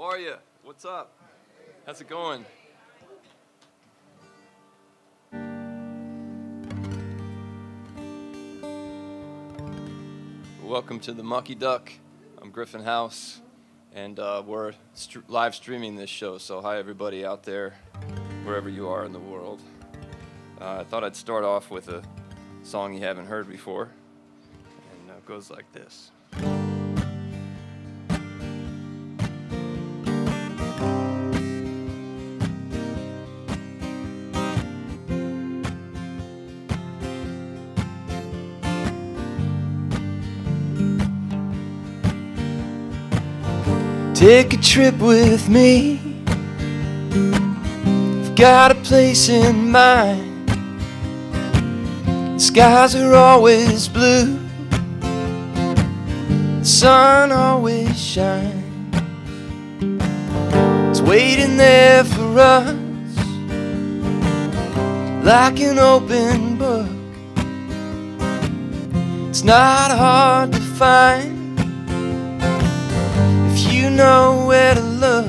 How are you? What's up? How's it going? Welcome to the Mucky Duck. I'm Griffin House, and we're live streaming this show, so hi everybody out there, wherever you are in the world. I thought I'd start off with a song you haven't heard before, and it goes like this. Take a trip with me. I've got a place in mind. The skies are always blue. The sun always shines. It's waiting there for us, like an open book. It's not hard to find if you know where to look.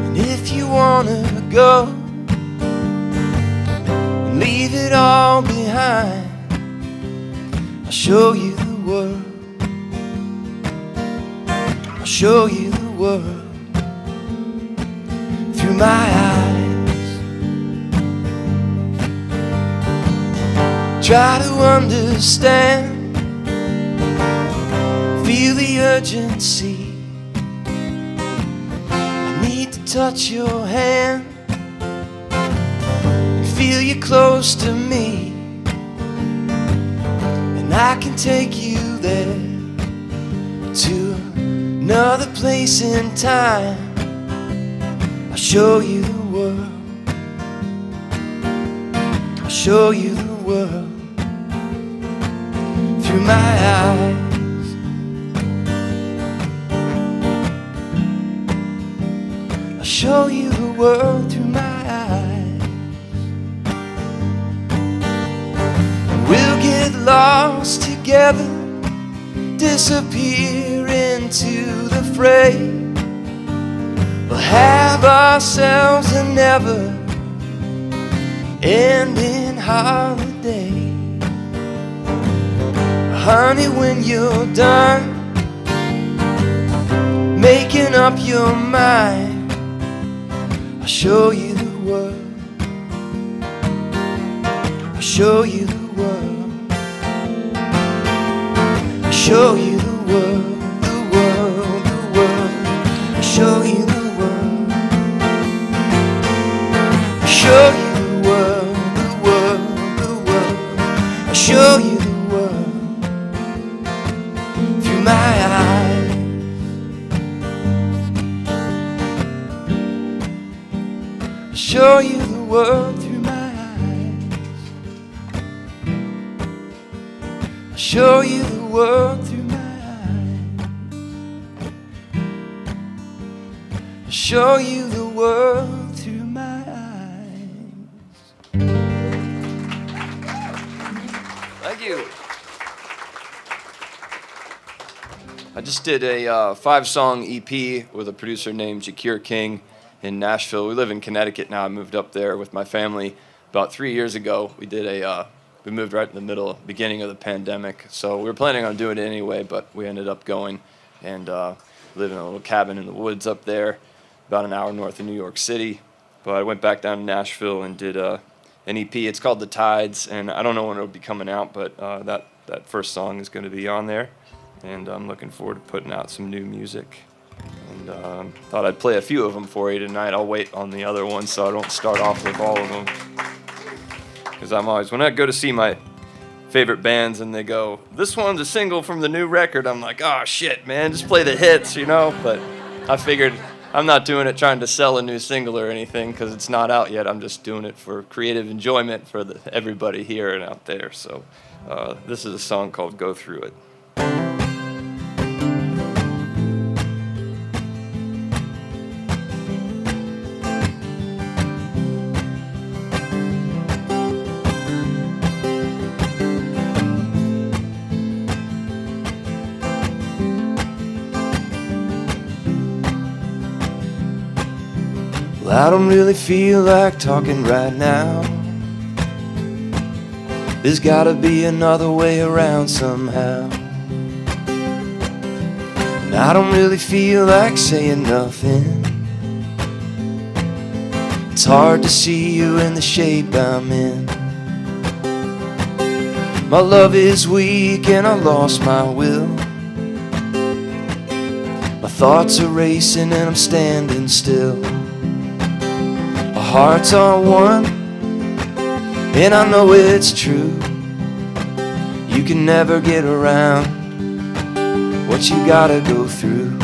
And if you wanna go and leave it all behind, I'll show you the world. I'll show you the world through my eyes. Try to understand, feel the urgency. I need to touch your hand and feel you close to me, and I can take you there to another place in time. I'll show you the world. I'll show you the world through my eyes. Show you the world through my eyes. We'll get lost together, disappear into the fray. We'll have ourselves a never-ending holiday. Honey, when you're done making up your mind, I'll show you the world. I'll show you the world. I'll show you the world, the world, the world. I'll show you the world. I'll show you the world, the world, the world. I'll show you the world through my eyes. Show you the world through my eyes. I'll show you the world through my eyes. I'll show you the world through my eyes. Thank you. I just did a 5-song EP with a producer named Jakir King in Nashville. We live in Connecticut now. I moved up there with my family about 3 years ago. We moved right in the beginning of the pandemic. So we were planning on doing it anyway, but we ended up going and live in a little cabin in the woods up there, about an hour north of New York City. But I went back down to Nashville and did an EP. It's called The Tides, and I don't know when it'll be coming out, but that first song is going to be on there. And I'm looking forward to putting out some new music. And thought I'd play a few of them for you tonight. I'll wait on the other ones so I don't start off with all of them. Because when I go to see my favorite bands and they go, this one's a single from the new record, I'm like, oh shit, man, just play the hits, you know? But I figured I'm not doing it trying to sell a new single or anything because it's not out yet. I'm just doing it for creative enjoyment for everybody here and out there. So this is a song called Go Through It. Well, I don't really feel like talking right now. There's gotta be another way around somehow. And I don't really feel like saying nothing. It's hard to see you in the shape I'm in. My love is weak and I lost my will. My thoughts are racing and I'm standing still. Our hearts are one, and I know it's true. You can never get around what you gotta go through.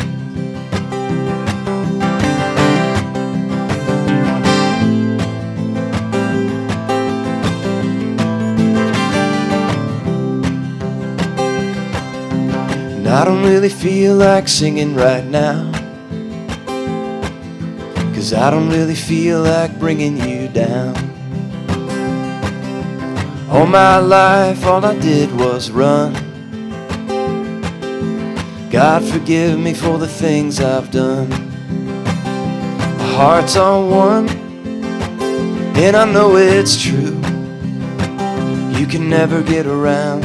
And I don't really feel like singing right now, 'cause I don't really feel like bringing you down. All my life, all I did was run. God forgive me for the things I've done. Our hearts are one, and I know it's true. You can never get around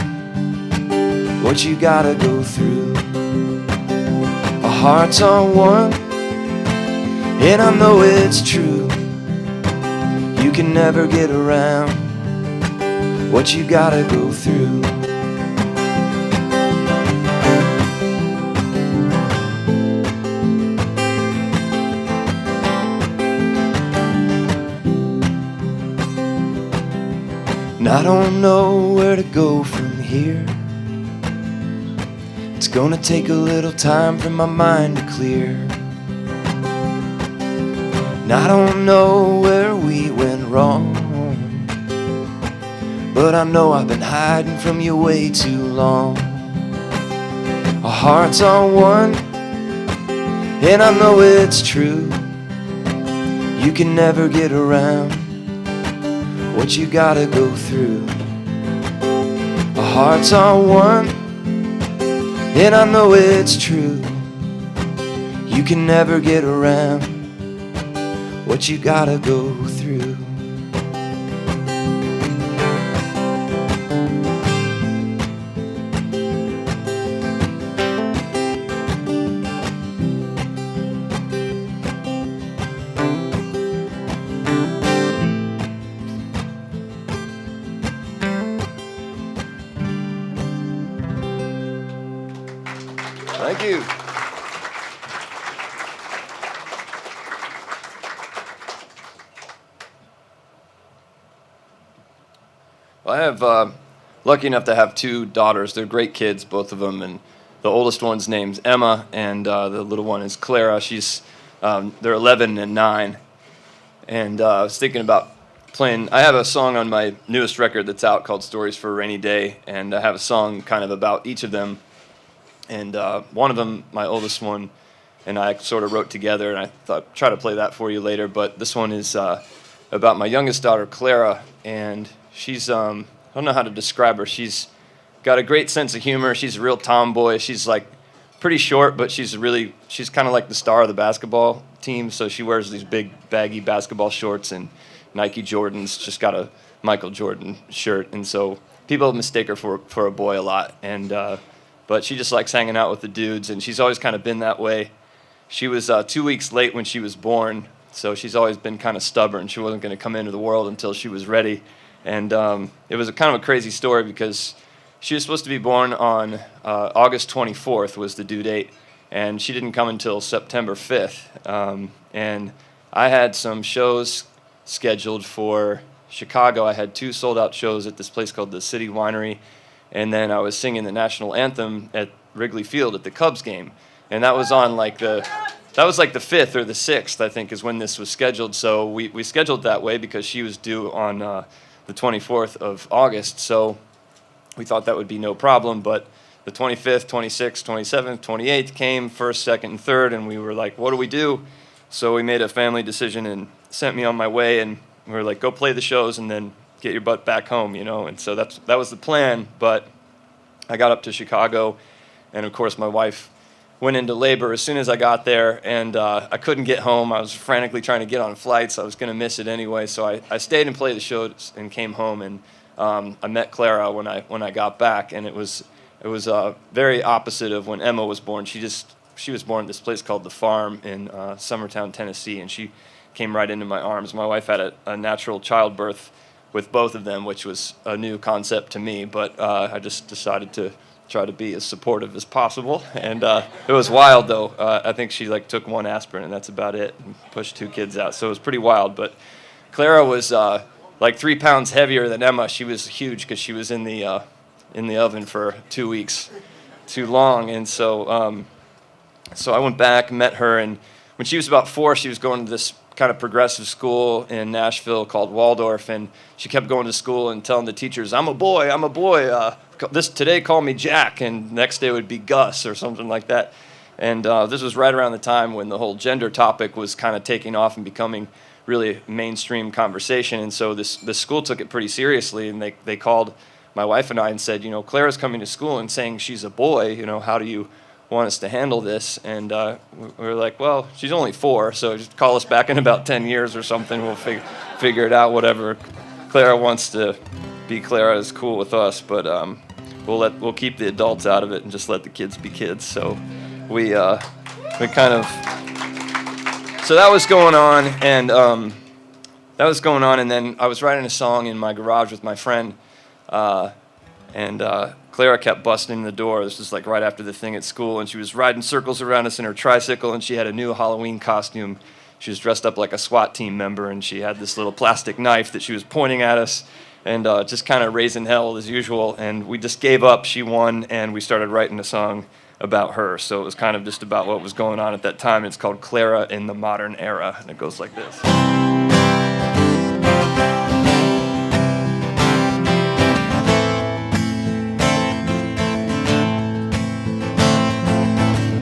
what you gotta go through. Our hearts are one, and I know it's true. You can never get around what you gotta go through. And I don't know where to go from here. It's gonna take a little time for my mind to clear. And I don't know where we went wrong, but I know I've been hiding from you way too long. Our hearts are one, and I know it's true. You can never get around what you gotta go through. Our hearts are one, and I know it's true. You can never get around what you gotta go through. Thank you. Well, I have lucky enough to have two daughters. They're great kids, both of them, and the oldest one's name's Emma, and the little one is Clara. They're 11 and 9, and I was thinking about playing. I have a song on my newest record that's out called "Stories for a Rainy Day," and I have a song kind of about each of them. And one of them, my oldest one, and I sort of wrote together, and I thought I'd try to play that for you later. But this one is about my youngest daughter, Clara, and she's, I don't know how to describe her. She's got a great sense of humor. She's a real tomboy. She's like pretty short, but she's kind of like the star of the basketball team. So she wears these big baggy basketball shorts and Nike Jordans. Just got a Michael Jordan shirt, and so people mistake her for a boy a lot. And but she just likes hanging out with the dudes, and she's always kind of been that way. She was 2 weeks late when she was born, so she's always been kind of stubborn. She wasn't going to come into the world until she was ready. And it was kind of a crazy story because she was supposed to be born on August 24th was the due date, and she didn't come until September 5th. And I had some shows scheduled for Chicago. I had 2 sold-out shows at this place called the City Winery, and then I was singing the national anthem at Wrigley Field at the Cubs game, and that was on like the 5th or the 6th, I think, is when this was scheduled. So we scheduled that way because she was due on the 24th of August. So we thought that would be no problem, but the 25th, 26th, 27th, 28th came, 1st, 2nd, and 3rd, and we were like, what do we do? So we made a family decision and sent me on my way, and we were like, go play the shows and then get your butt back home, you know. And so that was the plan. But I got up to Chicago, and of course my wife went into labor as soon as I got there, and I couldn't get home. I was frantically trying to get on flights. I was going to miss it anyway, so I stayed and played the show and came home, and I met Clara when I got back, and it was very opposite of when Emma was born. She was born at this place called The Farm in Summertown, Tennessee, and she came right into my arms. My wife had a natural childbirth with both of them, which was a new concept to me, but I just decided to try to be as supportive as possible, and it was wild though. I think she took one aspirin and that's about it, and pushed 2 kids out, so it was pretty wild. But Clara was 3 pounds heavier than Emma. She was huge because she was in the oven for 2 weeks too long, and so I went back, met her, and when she was about 4, she was going to this kind of progressive school in Nashville called Waldorf, and she kept going to school and telling the teachers, I'm a boy, today call me Jack, and next day would be Gus or something like that. And this was right around the time when the whole gender topic was kind of taking off and becoming really mainstream conversation, and so the school took it pretty seriously, and they called my wife and I and said, Clara's coming to school and saying she's a boy, how do you want us to handle this? And we were like, well, she's only 4, so just call us back in about 10 years or something. We'll figure it out. Whatever Clara wants to be Clara is cool with us, but we'll keep the adults out of it and just let the kids be kids. So we kind of, so that was going on, and then I was writing a song in my garage with my friend, and Clara kept busting in the door. This was right after the thing at school, and she was riding circles around us in her tricycle, and she had a new Halloween costume. She was dressed up like a SWAT team member, and she had this little plastic knife that she was pointing at us, and just kind of raising hell as usual. And we just gave up. She won, and we started writing a song about her. So it was kind of just about what was going on at that time. It's called Clara in the Modern Era, and it goes like this.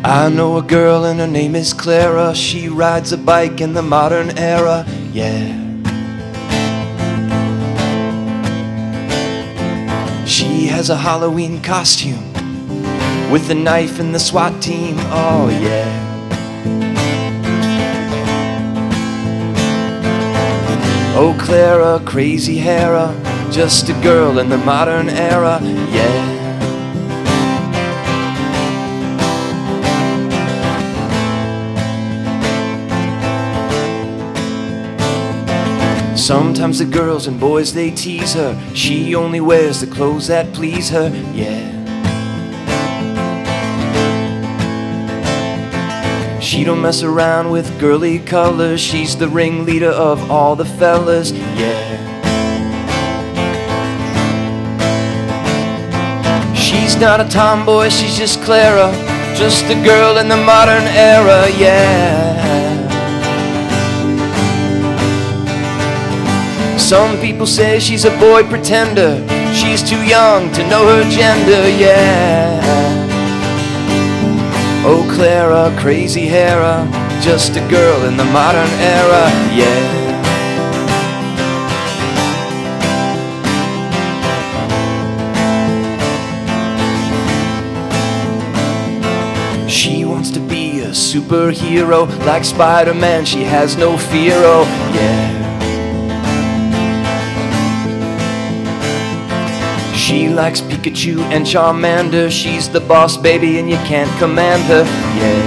I know a girl and her name is Clara. She rides a bike in the modern era, yeah. She has a Halloween costume with the knife and the SWAT team, oh yeah. Oh Clara, crazy Hera, just a girl in the modern era, yeah. Sometimes the girls and boys, they tease her. She only wears the clothes that please her, yeah. She don't mess around with girly colors. She's the ringleader of all the fellas, yeah. She's not a tomboy, she's just Clara, just a girl in the modern era, yeah. Some people say she's a boy pretender. She's too young to know her gender, yeah. Oh Clara, crazy Hera, just a girl in the modern era, yeah. She wants to be a superhero, like Spider-Man, she has no fear, oh yeah. She likes Pikachu and Charmander. She's the boss baby and you can't command her, yeah.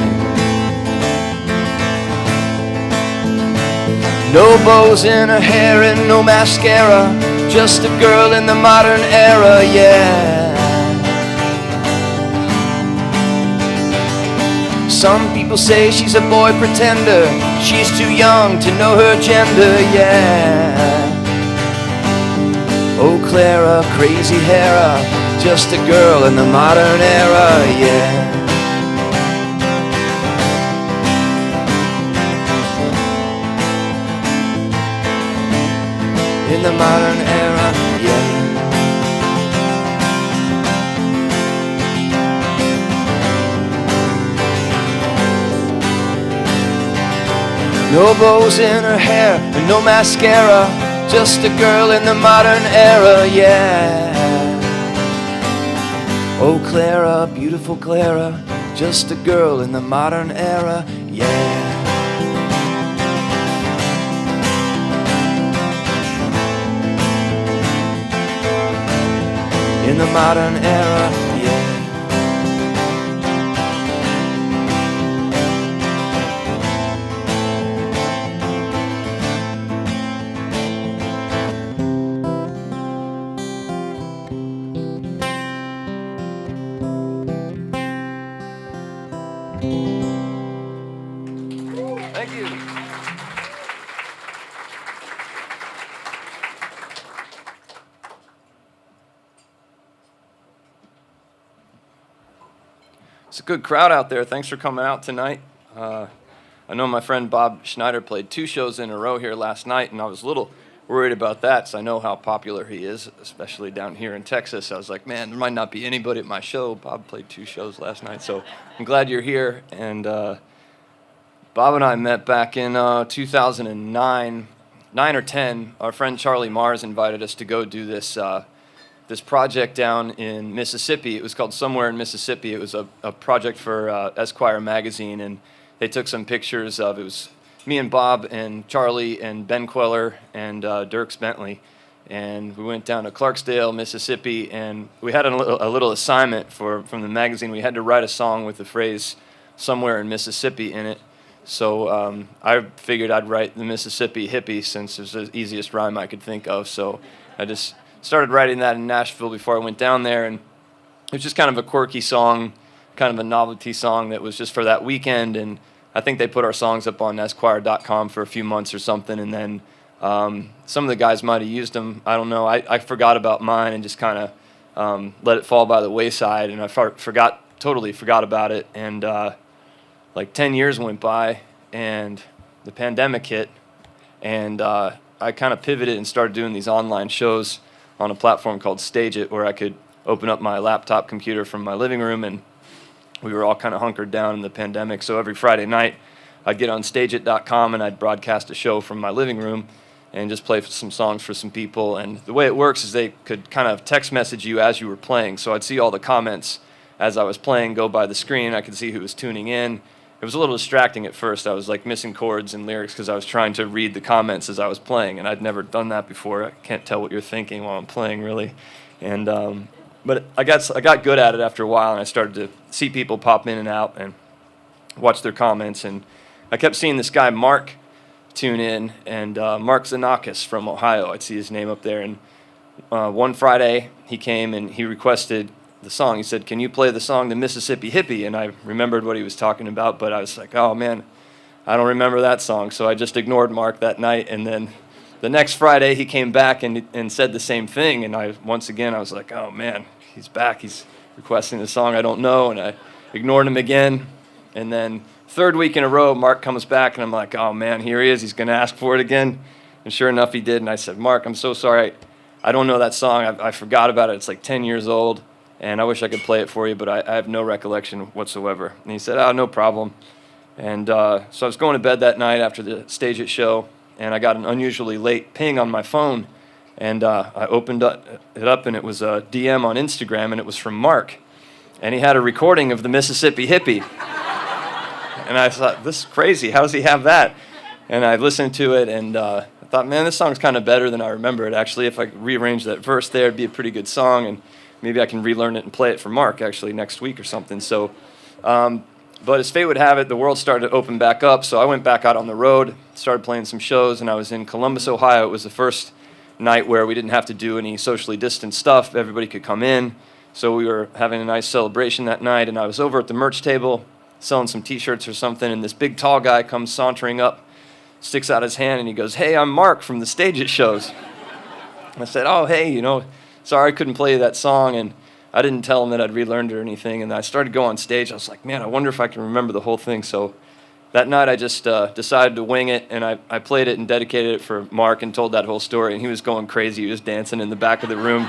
No bows in her hair and no mascara, just a girl in the modern era, yeah. Some people say she's a boy pretender. She's too young to know her gender, yeah. Oh Clara, crazy Hera, just a girl in the modern era, yeah. In the modern era, yeah. No bows in her hair and no mascara, just a girl in the modern era, yeah. Oh Clara, beautiful Clara, just a girl in the modern era, yeah. In the modern era, yeah. Thank you. It's a good crowd out there. Thanks for coming out tonight. I know my friend Bob Schneider played 2 shows in a row here last night, and I was a little worried about that, because I know how popular he is, especially down here in Texas. I was like, man, there might not be anybody at my show. Bob played 2 shows last night, so I'm glad you're here. And Bob and I met back in 2009, 9 or 10. Our friend Charlie Mars invited us to go do this project down in Mississippi. It was called Somewhere in Mississippi. It was a project for Esquire magazine, and they took some pictures of it. Was me and Bob and Charlie and Ben Queller and Dirks Bentley, and we went down to Clarksdale, Mississippi, and we had a little assignment from the magazine. We had to write a song with the phrase "Somewhere in Mississippi" in it. So I figured I'd write the Mississippi Hippie, since it was the easiest rhyme I could think of. So I just started writing that in Nashville before I went down there, and it was just kind of a quirky song, kind of a novelty song that was just for that weekend. And I think they put our songs up on Esquire.com for a few months or something, and then some of the guys might have used them. I don't know. I forgot about mine and just kind of let it fall by the wayside, and I totally forgot about it. And like 10 years went by, and the pandemic hit, and I kind of pivoted and started doing these online shows on a platform called Stage It, where I could open up my laptop computer from my living room, and we were all kind of hunkered down in the pandemic. So every Friday night, I'd get on stageit.com and I'd broadcast a show from my living room and just play some songs for some people. And the way it works is they could kind of text message you as you were playing. So I'd see all the comments as I was playing go by the screen. I could see who was tuning in. It was a little distracting at first. I was like missing chords and lyrics because I was trying to read the comments as I was playing, and I'd never done that before. I can't tell what you're thinking while I'm playing, really. And but I got good at it after a while, and I started to see people pop in and out and watch their comments. And I kept seeing this guy Mark tune in, and Mark Zanakis from Ohio. I'd see his name up there. And one Friday he came and he requested the song. He said, "Can you play the song The Mississippi Hippie?" And I remembered what he was talking about, but I was like, oh man, I don't remember that song. So I just ignored Mark that night. And then the next Friday he came back and said the same thing. And I was like, oh man, he's back. He's requesting the song I don't know. And I ignored him again. And then 3rd week in a row, Mark comes back, and I'm like, oh man, here he is. He's going to ask for it again. And sure enough, he did. And I said, Mark, I'm so sorry. I don't know that song. I forgot about it. It's like 10 years old. And I wish I could play it for you, but I have no recollection whatsoever. And he said, oh, no problem. And so I was going to bed that night after the Stage It show, and I got an unusually late ping on my phone. And I opened it up, and it was a DM on Instagram, and it was from Mark. And he had a recording of the Mississippi Hippie. And I thought, this is crazy. How does he have that? And I listened to it, and I thought, man, this song's kind of better than I remember it. Actually, if I rearranged that verse there, it'd be a pretty good song. And maybe I can relearn it and play it for Mark, actually, next week or something. So, but as fate would have it, the world started to open back up, so I went back out on the road, started playing some shows, and I was in Columbus, Ohio. It was the first night where we didn't have to do any socially distanced stuff. Everybody could come in, so we were having a nice celebration that night, and I was over at the merch table selling some T-shirts or something, and this big, tall guy comes sauntering up, sticks out his hand, and he goes, "Hey, I'm Mark from the Stage It shows." And I said, "Oh, hey, sorry I couldn't play you that song," and I didn't tell him that I'd relearned it or anything. And I started to go on stage. I was like, man, I wonder if I can remember the whole thing. So that night I just decided to wing it, and I played it and dedicated it for Mark and told that whole story. And he was going crazy. He was dancing in the back of the room.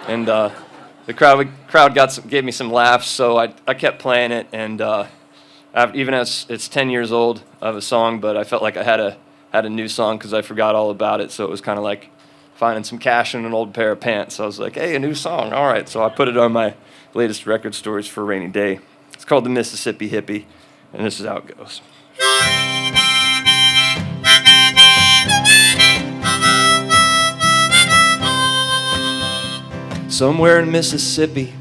And the crowd gave me some laughs, so I kept playing it. And even as it's 10 years old of a song, but I felt like I had a new song because I forgot all about it. So it was kind of like finding some cash in an old pair of pants. So I was like, hey, a new song. All right. So I put it on my latest record stories for a rainy day. It's called The Mississippi Hippie, and this is how it goes. Somewhere in Mississippi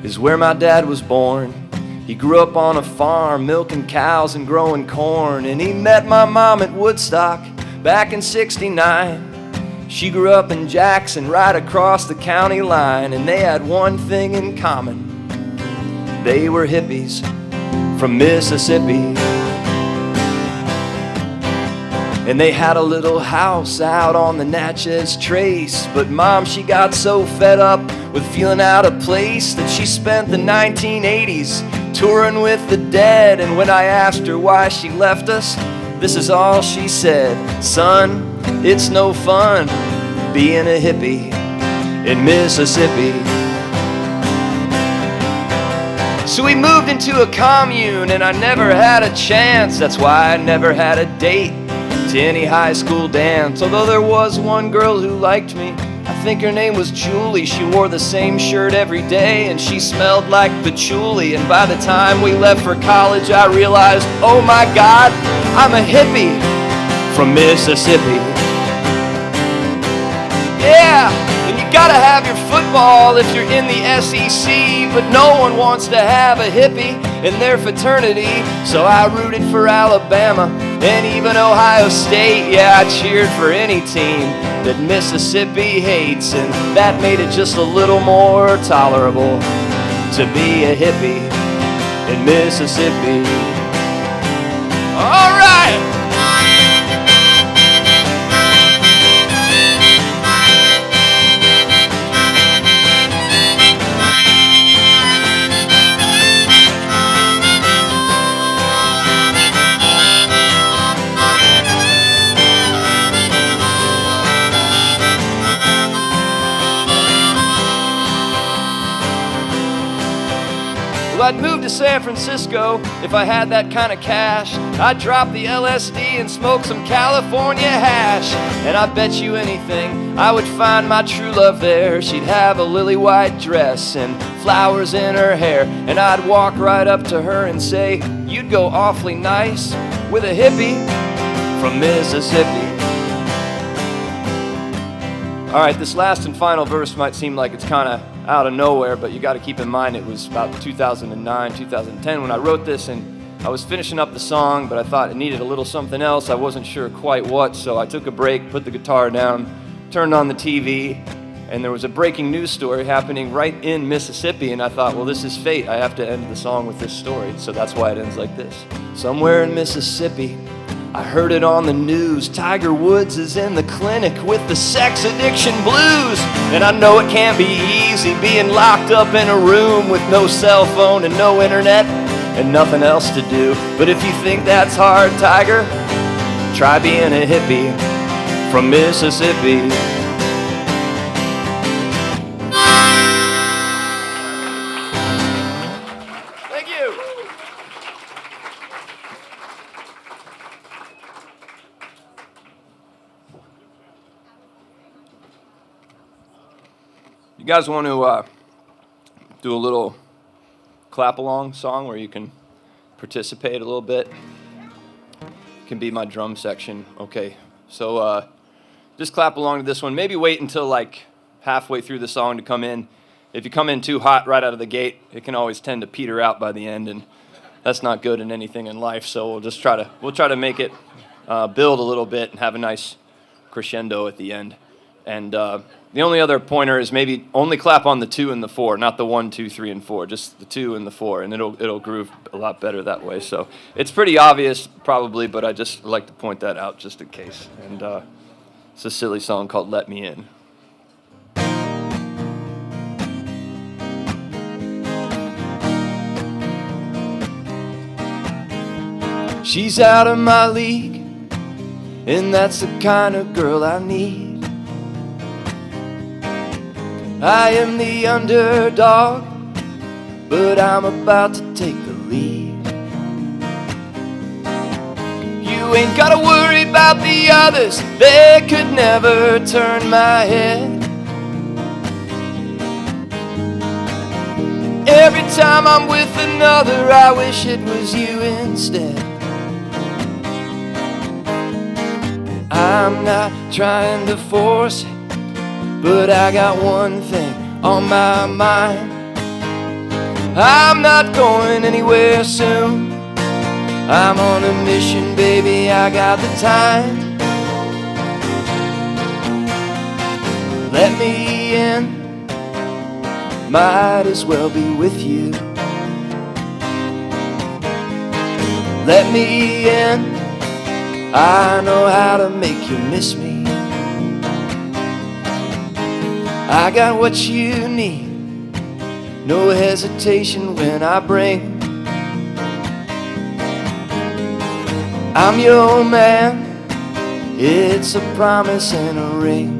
is where my dad was born. He grew up on a farm, milking cows and growing corn. And he met my mom at Woodstock back in '69. She grew up in Jackson, right across the county line. And they had one thing in common. They were hippies from Mississippi. And they had a little house out on the Natchez Trace. But Mom, she got so fed up with feeling out of place that she spent the 1980s touring with the Dead. And when I asked her why she left us, this is all she said: "Son, it's no fun being a hippie in Mississippi." So we moved into a commune and I never had a chance. That's why I never had a date to any high school dance. Although there was one girl who liked me, I think her name was Julie. She wore the same shirt every day and she smelled like patchouli. And by the time we left for college, I realized, oh my God, I'm a hippie from Mississippi. Yeah, and you gotta have your football if you're in the SEC, but no one wants to have a hippie in their fraternity. So I rooted for Alabama and even Ohio State. Yeah, I cheered for any team that Mississippi hates, and that made it just a little more tolerable to be a hippie in Mississippi. All right. I'd move to San Francisco if I had that kind of cash. I'd drop the LSD and smoke some California hash. And I bet you anything I would find my true love there. She'd have a lily white dress and flowers in her hair. And I'd walk right up to her and say, "You'd go awfully nice with a hippie from Mississippi." All right, this last and final verse might seem like it's kind of out of nowhere, but you got to keep in mind it was about 2009, 2010 when I wrote this, and I was finishing up the song, but I thought it needed a little something else. I wasn't sure quite what, so I took a break, put the guitar down, turned on the TV, and there was a breaking news story happening right in Mississippi, and I thought, well, this is fate. I have to end the song with this story, so that's why it ends like this. Somewhere in Mississippi, I heard it on the news. Tiger Woods is in the clinic with the sex addiction blues. And I know it can't be easy being locked up in a room with no cell phone and no internet and nothing else to do. But if you think that's hard, Tiger, try being a hippie from Mississippi. Thank you. You guys want to do a little clap-along song where you can participate a little bit? It can be my drum section. Okay, so just clap along to this one. Maybe wait until like halfway through the song to come in. If you come in too hot right out of the gate, it can always tend to peter out by the end, and that's not good in anything in life. So we'll try to make it build a little bit and have a nice crescendo at the end. And the only other pointer is maybe only clap on the 2 and the 4, not the 1, 2, 3, and 4, just the 2 and the 4, and it'll groove a lot better that way. So it's pretty obvious probably, but I just like to point that out just in case. And it's a silly song called "Let Me In." She's out of my league, and that's the kind of girl I need. I am the underdog, but I'm about to take the lead. You ain't gotta worry about the others, they could never turn my head. Every time I'm with another, I wish it was you instead. I'm not trying to force it, but I got one thing on my mind. I'm not going anywhere soon. I'm on a mission, baby, I got the time. Let me in, might as well be with you. Let me in, I know how to make you miss me. I got what you need, no hesitation when I bring. I'm your man, it's a promise and a ring.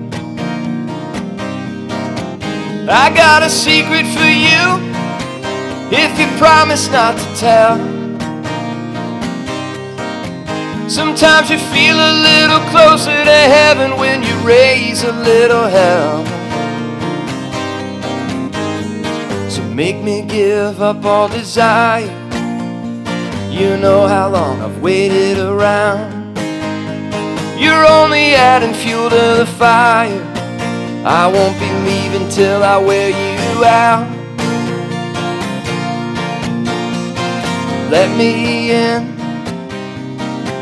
I got a secret for you, if you promise not to tell. Sometimes you feel a little closer to heaven when you raise a little hell. So make me give up all desire. You know how long I've waited around. You're only adding fuel to the fire. I won't be leaving till I wear you out. Let me in,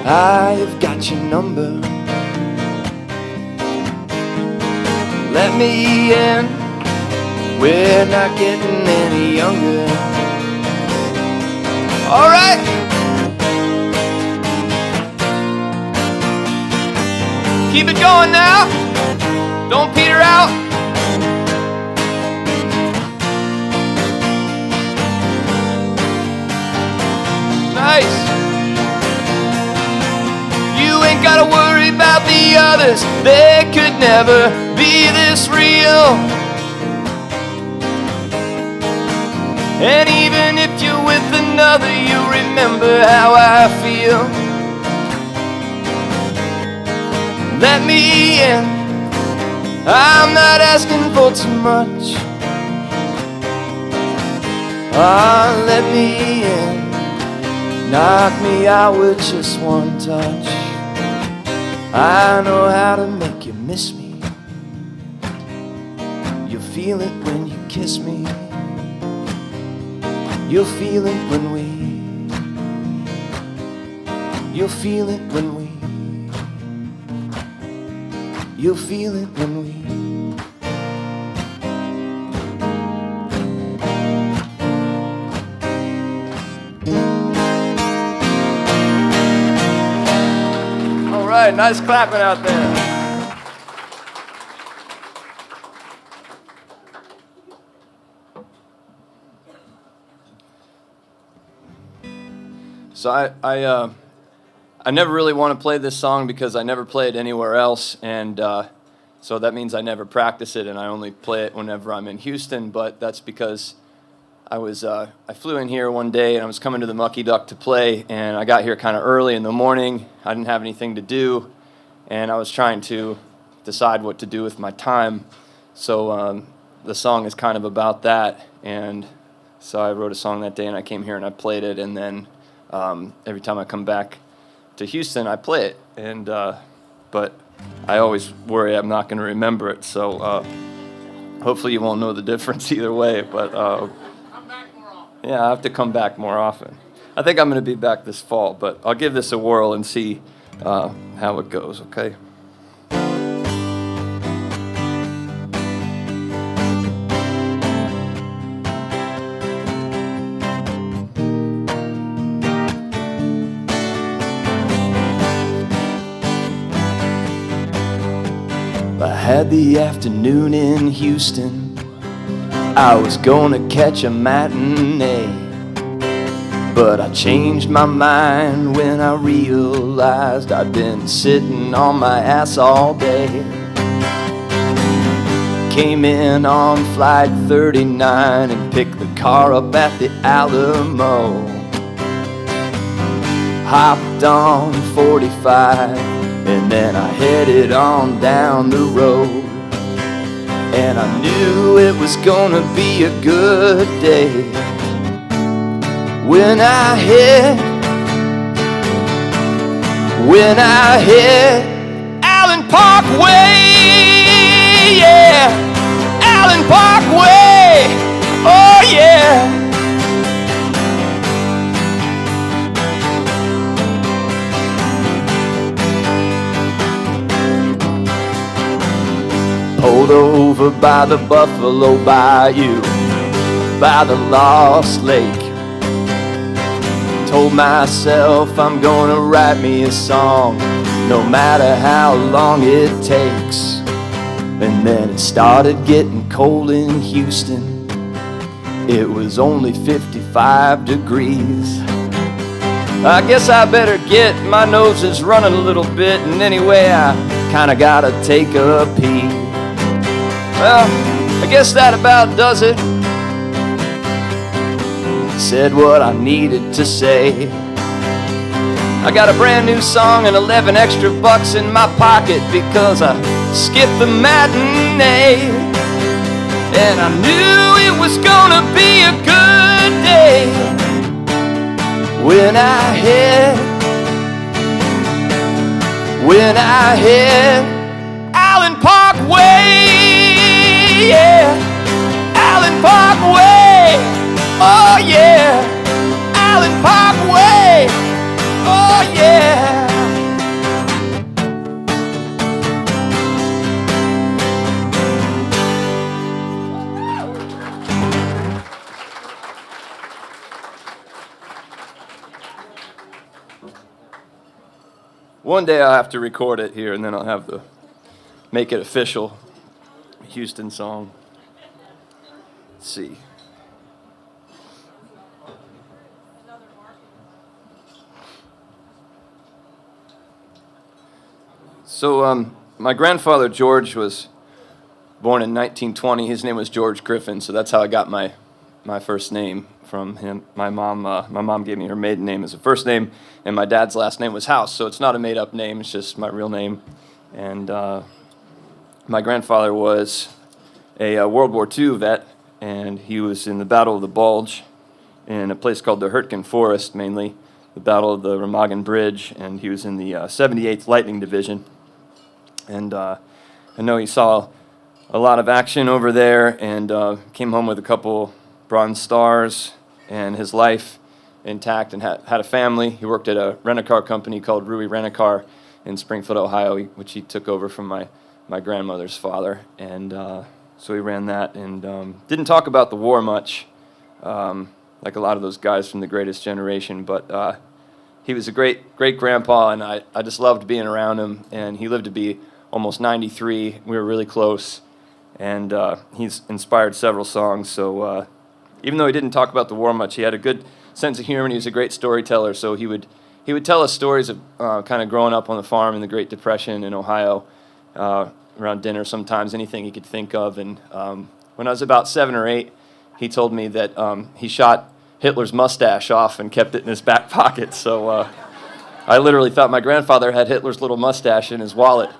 I've got your number. Let me in, we're not getting any younger. All right. Keep it going now. Don't peter out. Nice. You ain't gotta worry about the others. They could never be this real. And even if you're with another, you remember how I feel. Let me in, I'm not asking for too much. Ah, let me in, knock me out with just one touch. I know how to make you miss me. You'll feel it when you kiss me. You'll feel it when we. You'll feel it when we. You'll feel it when we. All right, nice clapping out there. So I never really want to play this song because I never play it anywhere else, and so that means I never practice it, and I only play it whenever I'm in Houston. But that's because I flew in here one day, and I was coming to the Mucky Duck to play, and I got here kind of early in the morning. I didn't have anything to do, and I was trying to decide what to do with my time. So the song is kind of about that, and so I wrote a song that day, and I came here and I played it, and then every time I come back to Houston, I play it, and but I always worry I'm not going to remember it, so hopefully you won't know the difference either way, but Come back more often. yeah, I have to come back more often. I think I'm going to be back this fall, but I'll give this a whirl and see how it goes, okay? I had the afternoon in Houston. I was gonna catch a matinee, but I changed my mind when I realized I'd been sitting on my ass all day. Came in on flight 39 and picked the car up at the Alamo. Hopped on 45 and then I headed on down the road. and I knew it was gonna be a good day. When I hit Allen Parkway, yeah, Allen Parkway, oh yeah. Pulled over by the Buffalo Bayou, by the Lost Lake. Told myself I'm gonna write me a song, no matter how long it takes. And then it started getting cold in Houston. It was only 55 degrees. I guess I better get, my nose is running a little bit, and anyway I kinda gotta take a pee. Well, I guess that about does it. Said what I needed to say. I got a brand new song and 11 extra bucks in my pocket because I skipped the matinee. And I knew it was gonna be a good day. When I hit Allen Parkway, yeah, Allen Parkway, oh yeah, Allen Parkway, oh yeah. One day I'll have to record it here, and then I'll have to make it official. Houston song. Let's see. So, my grandfather George was born in 1920. His name was George Griffin, so that's how I got my first name from him. My mom gave me her maiden name as a first name, and my dad's last name was House, so it's not a made-up name. It's just my real name. And my grandfather was a World War II vet, and he was in the Battle of the Bulge in a place called the Hurtgen Forest, mainly the Battle of the Remagen Bridge, and he was in the 78th Lightning Division. And I know he saw a lot of action over there, and came home with a couple Bronze Stars and his life intact, and had a family. He worked at a rent-a-car company called Rui Rent-A-Car in Springfield, Ohio, which he took over from my grandmother's father. And so he ran that, and didn't talk about the war much, like a lot of those guys from the Greatest Generation, but he was a great grandpa, and I just loved being around him. And he lived to be almost 93. We were really close, and he's inspired several songs. So even though he didn't talk about the war much, he had a good sense of humor, and he was a great storyteller. So he would tell us stories of kind of growing up on the farm in the Great Depression in Ohio, around dinner sometimes, anything he could think of. And when I was about 7 or 8, he told me that he shot Hitler's mustache off and kept it in his back pocket. So I literally thought my grandfather had Hitler's little mustache in his wallet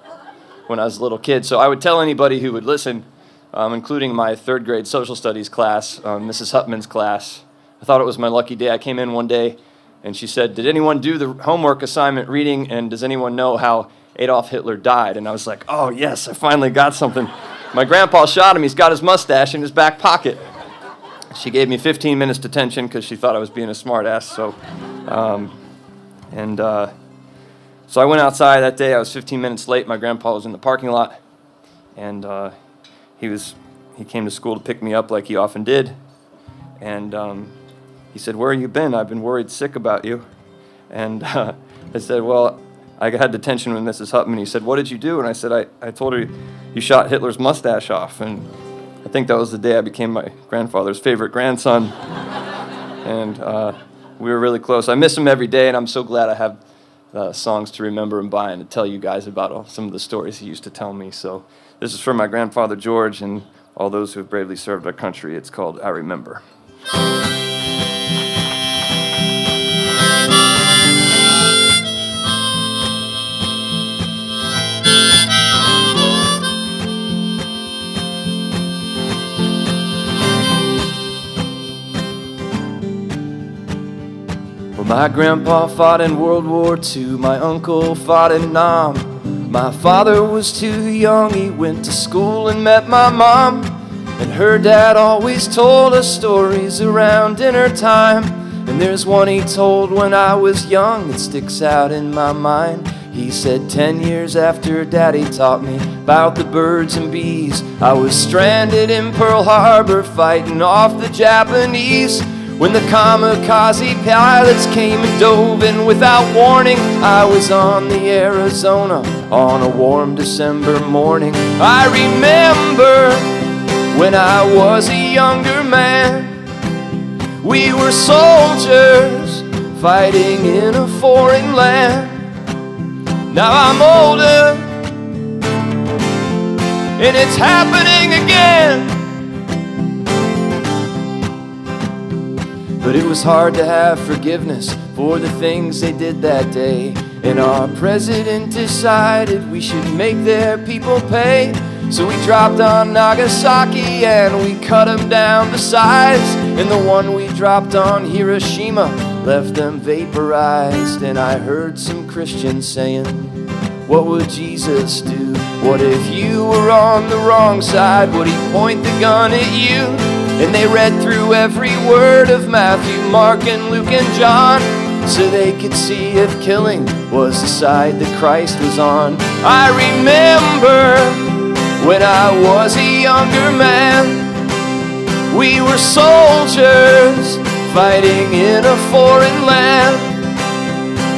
when I was a little kid. So I would tell anybody who would listen, including my 3rd grade social studies class, Mrs. Hutman's class. I thought it was my lucky day. I came in one day, and she said, "Did anyone do the homework assignment reading, and does anyone know how Adolf Hitler died?" And I was like, oh, yes, I finally got something. My grandpa shot him. He's got his mustache in his back pocket. She gave me 15 minutes detention because she thought I was being a smart ass. So, so I went outside that day. I was 15 minutes late. My grandpa was in the parking lot, and he came to school to pick me up like he often did. And he said, "Where have you been? I've been worried sick about you." And I said, "Well, I had detention with Mrs. Hutman." He said, "What did you do?" And I said, I told her you shot Hitler's mustache off. And I think that was the day I became my grandfather's favorite grandson. And we were really close. I miss him every day, and I'm so glad I have songs to remember him by and to tell you guys about some of the stories he used to tell me. So this is for my grandfather George and all those who have bravely served our country. It's called I Remember. My grandpa fought in World War II, my uncle fought in Nam. My father was too young, he went to school and met my mom. And her dad always told us stories around dinner time. And there's one he told when I was young that sticks out in my mind. He said 10 years after Daddy taught me about the birds and bees, I was stranded in Pearl Harbor fighting off the Japanese. When the kamikaze pilots came and dove in without warning, I was on the Arizona on a warm December morning. I remember when I was a younger man, we were soldiers fighting in a foreign land. Now I'm older and it's happening again. But it was hard to have forgiveness for the things they did that day. And our president decided we should make their people pay. So we dropped on Nagasaki and we cut them down to size. And the one we dropped on Hiroshima left them vaporized. And I heard some Christians saying, what would Jesus do? What if you were on the wrong side? Would he point the gun at you? And they read through every word of Matthew, Mark, and Luke, and John, so they could see if killing was the side that Christ was on. I remember when I was a younger man, we were soldiers fighting in a foreign land.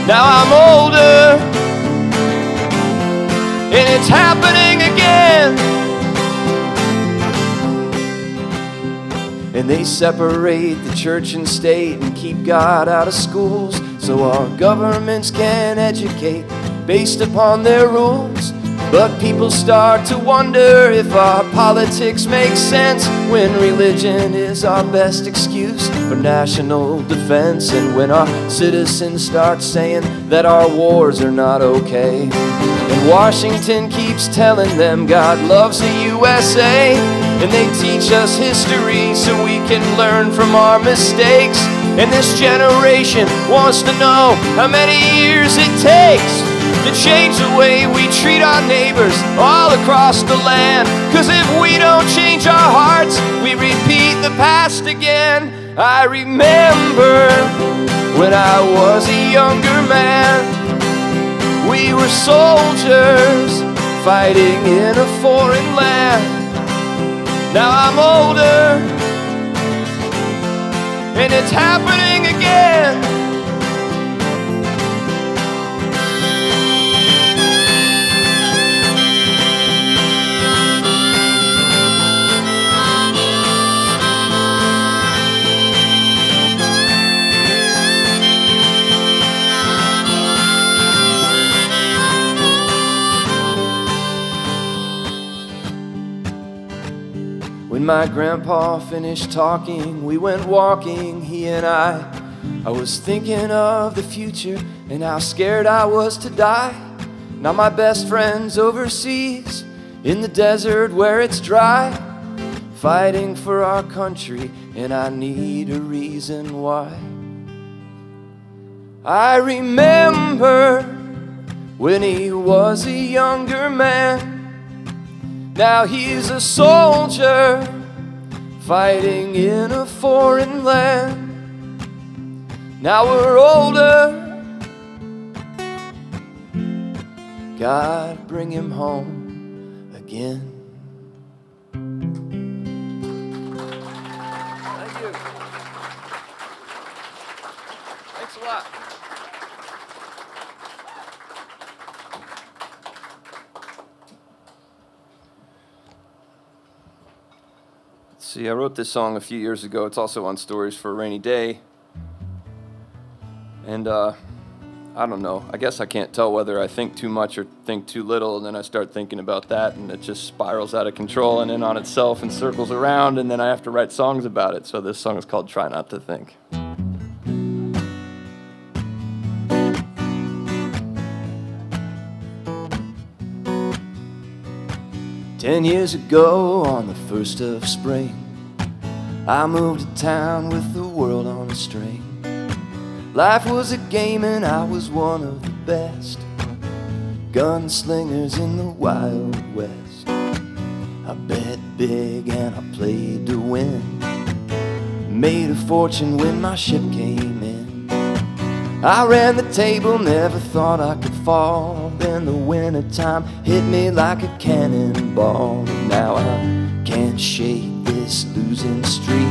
Now I'm older and it's happening again. And they separate the church and state and keep God out of schools, so our governments can educate based upon their rules. But people start to wonder if our politics make sense when religion is our best excuse for national defense, and when our citizens start saying that our wars are not okay. And Washington keeps telling them God loves the USA, and they teach us history so we can learn from our mistakes. And this generation wants to know how many years it takes to change the way we treat our neighbors all across the land. 'Cause if we don't change our hearts, we repeat the past again. I remember when I was a younger man, we were soldiers fighting in a foreign land. Now I'm older and it's happening again. When my grandpa finished talking, we went walking, he and I. I was thinking of the future and how scared I was to die. Now my best friend's overseas, in the desert where it's dry, fighting for our country, and I need a reason why. I remember when he was a younger man. Now he's a soldier fighting in a foreign land. Now we're older, God bring him home again. Thank you. Thanks a lot. See, I wrote this song a few years ago. It's also on Stories for a Rainy Day. And I don't know. I guess I can't tell whether I think too much or think too little, and then I start thinking about that, and it just spirals out of control and in on itself and circles around, and then I have to write songs about it. So this song is called Try Not to Think. 10 years ago, on the 1st of spring, I moved to town with the world on a string. Life was a game and I was one of the best gunslingers in the Wild West. I bet big and I played to win. Made a fortune when my ship came in. I ran the table, never thought I could fall. Then the winter time hit me like a cannonball. And now I can't shake this losing streak.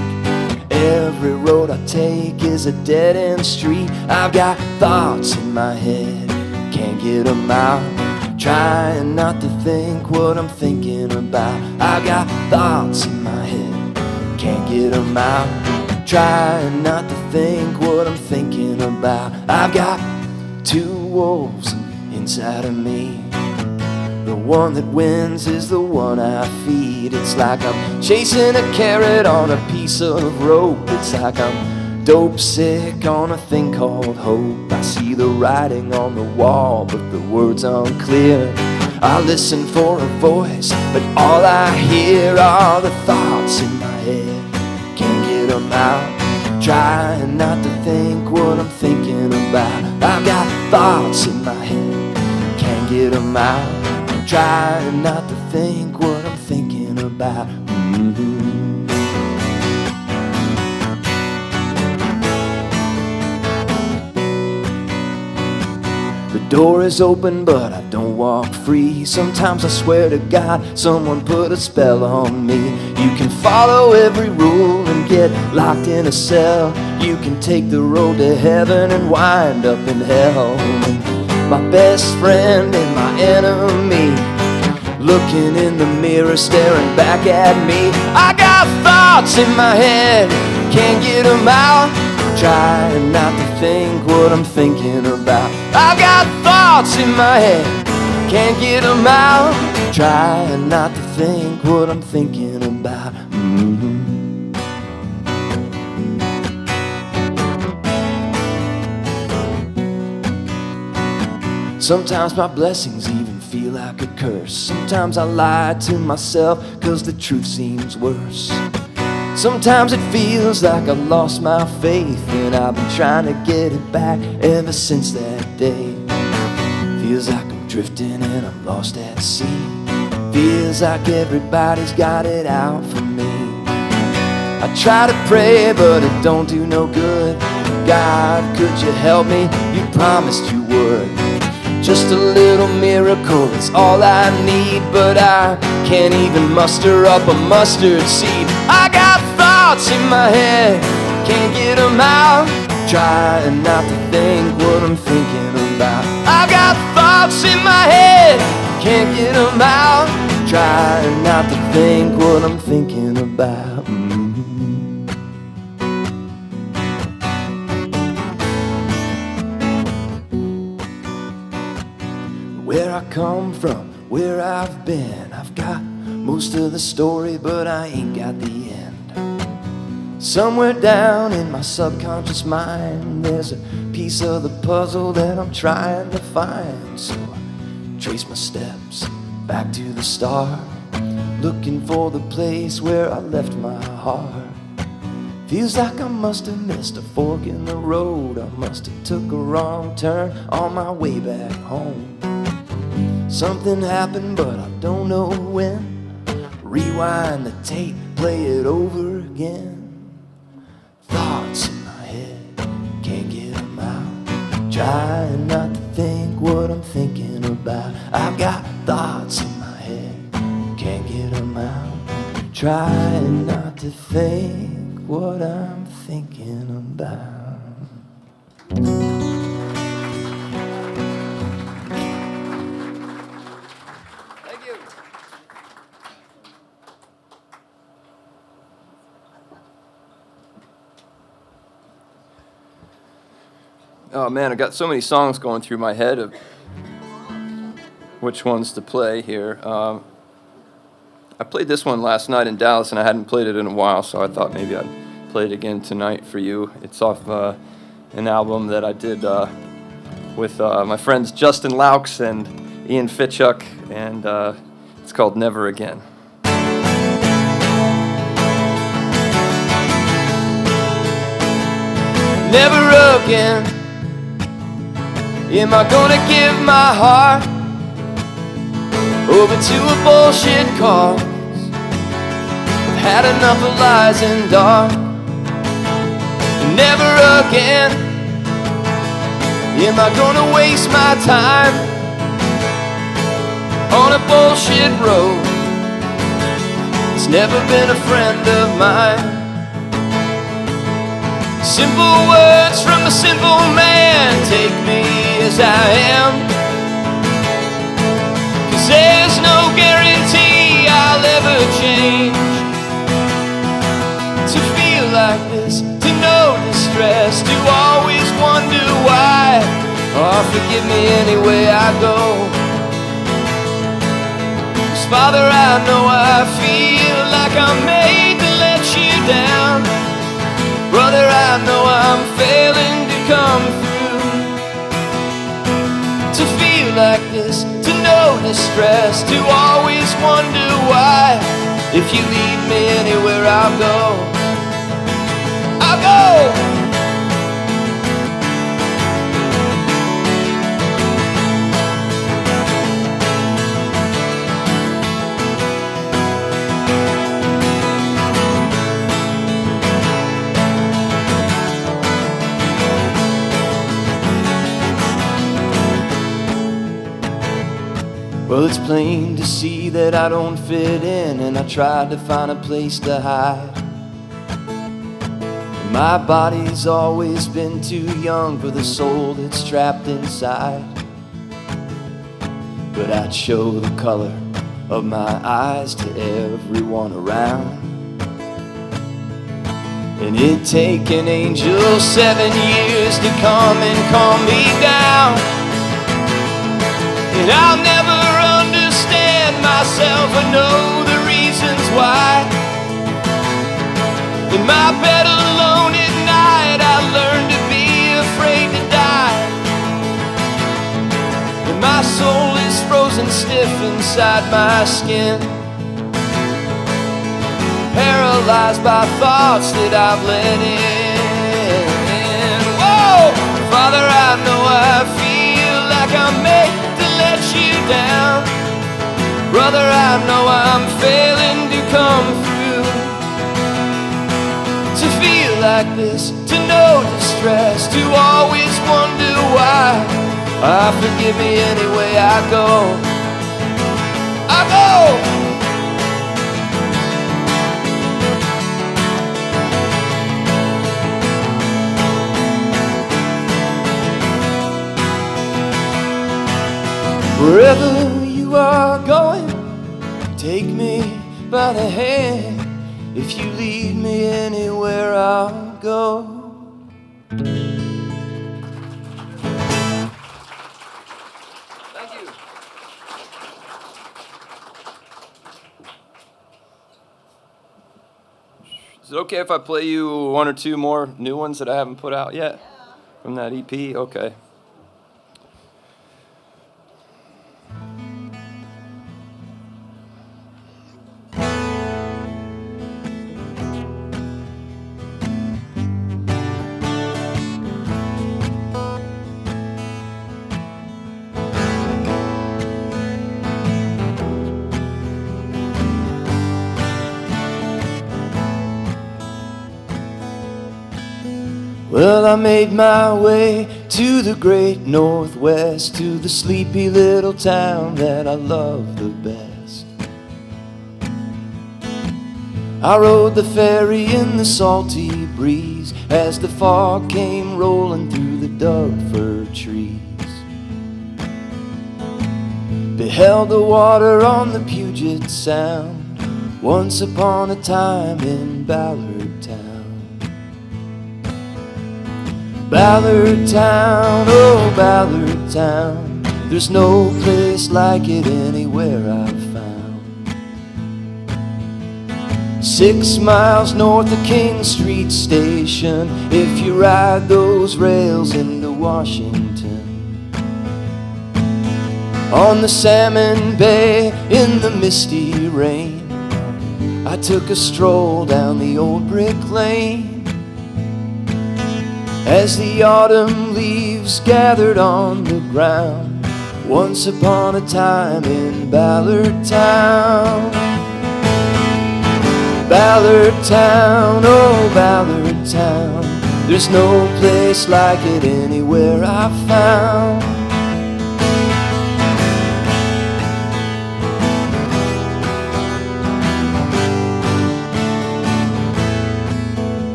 Every road I take is a dead-end street. I've got thoughts in my head, can't get them out. Trying not to think what I'm thinking about. I've got thoughts in my head, can't get them out. Trying not to think what I'm thinking about. I've got two wolves inside of me. The one that wins is the one I feed. It's like I'm chasing a carrot on a piece of rope. It's like I'm dope sick on a thing called hope. I see the writing on the wall, but the words unclear. I listen for a voice, but all I hear are the thoughts in my head. Can't get them out. Trying not to think what I'm thinking about. I've got thoughts in my head, can't get them out. Trying not to think what I'm thinking about. The door is open, but I don't walk free. Sometimes I swear to God, someone put a spell on me. You can follow every rule and get locked in a cell. You can take the road to heaven and wind up in hell. My best friend and my enemy, looking in the mirror, staring back at me. I got thoughts in my head, can't get them out. Trying not to think what I'm thinking about. I've got thoughts in my head, can't get them out. Trying not to think what I'm thinking about. Sometimes my blessings even feel like a curse. Sometimes I lie to myself, cause the truth seems worse. Sometimes it feels like I lost my faith, and I've been trying to get it back ever since that day. Feels like I'm drifting and I'm lost at sea. Feels like everybody's got it out for me. I try to pray, but it don't do no good. God, could you help me? You promised you would. Just a little miracle is all I need, but I can't even muster up a mustard seed. I got thoughts in my head, can't get them out. Trying not to think what I'm thinking about. I got thoughts in my head, can't get them out. Trying not to think what I'm thinking about. Where I come from, where I've been, I've got most of the story, but I ain't got the end. Somewhere down in my subconscious mind, there's a piece of the puzzle that I'm trying to find. So I trace my steps back to the start, looking for the place where I left my heart. Feels like I must have missed a fork in the road. I must have took a wrong turn on my way back home. Something happened, but I don't know when. Rewind the tape, play it over again. Thoughts in my head, can't get them out. Trying not to think what I'm thinking about. I've got thoughts in my head, can't get them out. Trying not to think what I'm thinking about. Oh man, I got so many songs going through my head of which ones to play here. I played this one last night in Dallas, and I hadn't played it in a while, so I thought maybe I'd play it again tonight for you. It's off an album that I did with my friends Justin Laux and Ian Fitchuk, and it's called Never Again. Never again am I gonna give my heart over to a bullshit cause. I've had enough of lies and dark. Never again am I gonna waste my time on a bullshit road. It's never been a friend of mine. Simple words from a simple man, take me as I am. 'Cause there's no guarantee I'll ever change. To feel like this, to know distress, to always wonder why. Oh, forgive me any way I go. 'Cause Father, I know I feel like I'm made to let you down. Brother, I know I'm failing to come through. To feel like this, to know distress, to always wonder why. If you lead me anywhere, I'll go. I'll go. Well, it's plain to see that I don't fit in, and I tried to find a place to hide. My body's always been too young for the soul that's trapped inside. But I'd show the color of my eyes to everyone around. And it'd take an angel 7 years to come and calm me down. And I'll never understand myself or know the reasons why. In my bed alone at night, I learned to be afraid to die. And my soul is frozen stiff inside my skin, paralyzed by thoughts that I've let in. Whoa! Father, I know I feel like I'm made to let you down. Brother, I know I'm failing to come through. To feel like this, to know distress, to always wonder why. Forgive me any way I go. I go. Wherever you are going, take me by the hand. If you lead me anywhere, I'll go. Thank you. Is it okay if I play you one or two more new ones that I haven't put out yet? From that EP? Okay. Well, I made my way to the great Northwest, to the sleepy little town that I love the best. I rode the ferry in the salty breeze as the fog came rolling through the Doug fir trees. Beheld the water on the Puget Sound, once upon a time in Ballard Town. Ballard Town, oh Ballard Town, there's no place like it anywhere I've found. 6 miles north of King Street Station, if you ride those rails into Washington. On the Salmon Bay in the misty rain, I took a stroll down the old brick lane. as the autumn leaves gathered on the ground. Once upon a time in Ballard Town. Ballard Town, oh Ballard Town, there's no place like it anywhere I've found.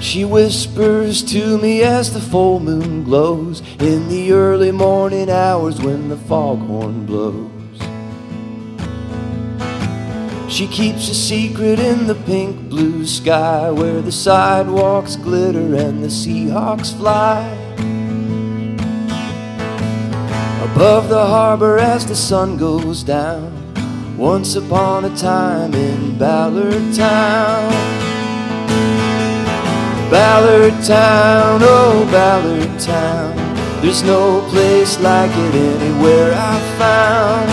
She whispers to me as the full moon glows in the early morning hours when the foghorn blows. She keeps a secret in the pink blue sky where the sidewalks glitter and the seahawks fly. Above the harbor as the sun goes down, once upon a time in Ballard Town. Ballard Town, oh Ballard Town, there's no place like it anywhere I've found.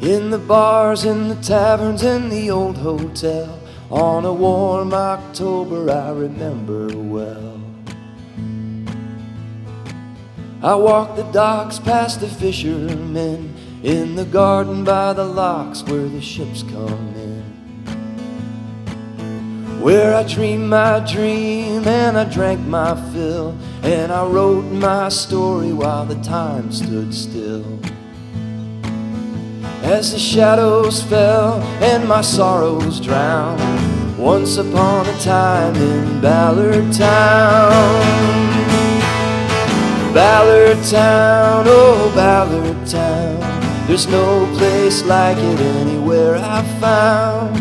In the bars, in the taverns, in the old hotel, on a warm October I remember well. I walked the docks past the fishermen, in the garden by the locks where the ships come in, where I dreamed my dream and I drank my fill, and I wrote my story while the time stood still. As the shadows fell and my sorrows drowned, once upon a time in Ballard Town. Ballard Town, oh Ballard Town, there's no place like it anywhere I've found.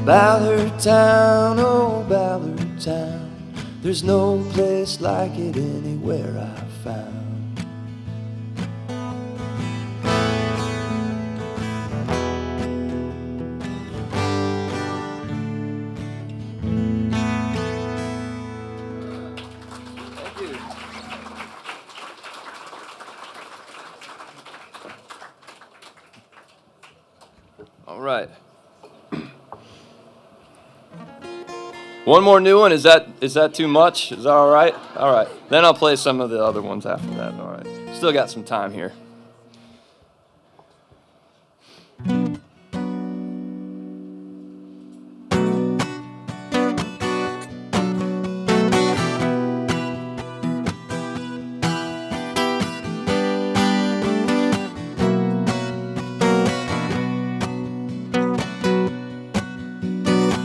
Ballard Town, oh Ballard Town, there's no place like it anywhere I've found. All right. One more new one. Is that too much? Is that all right? All right. Then I'll play some of the other ones after that. All right. Still got some time here.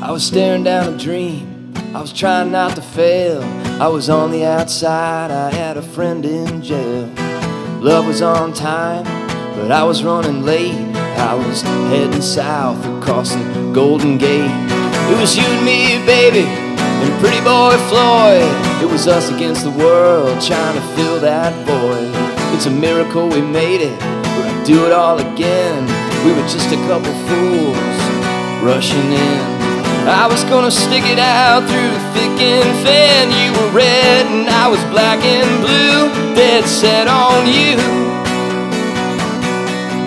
I was staring down a dream, I was trying not to fail. I was on the outside, I had a friend in jail. Love was on time, but I was running late. I was heading south across the Golden Gate. It was you and me, baby, and pretty boy Floyd. It was us against the world, trying to fill that void. It's a miracle we made it, but I'd do it all again. We were just a couple fools rushing in. I was gonna stick it out through thick and thin. You were red and I was black and blue. Dead set on you.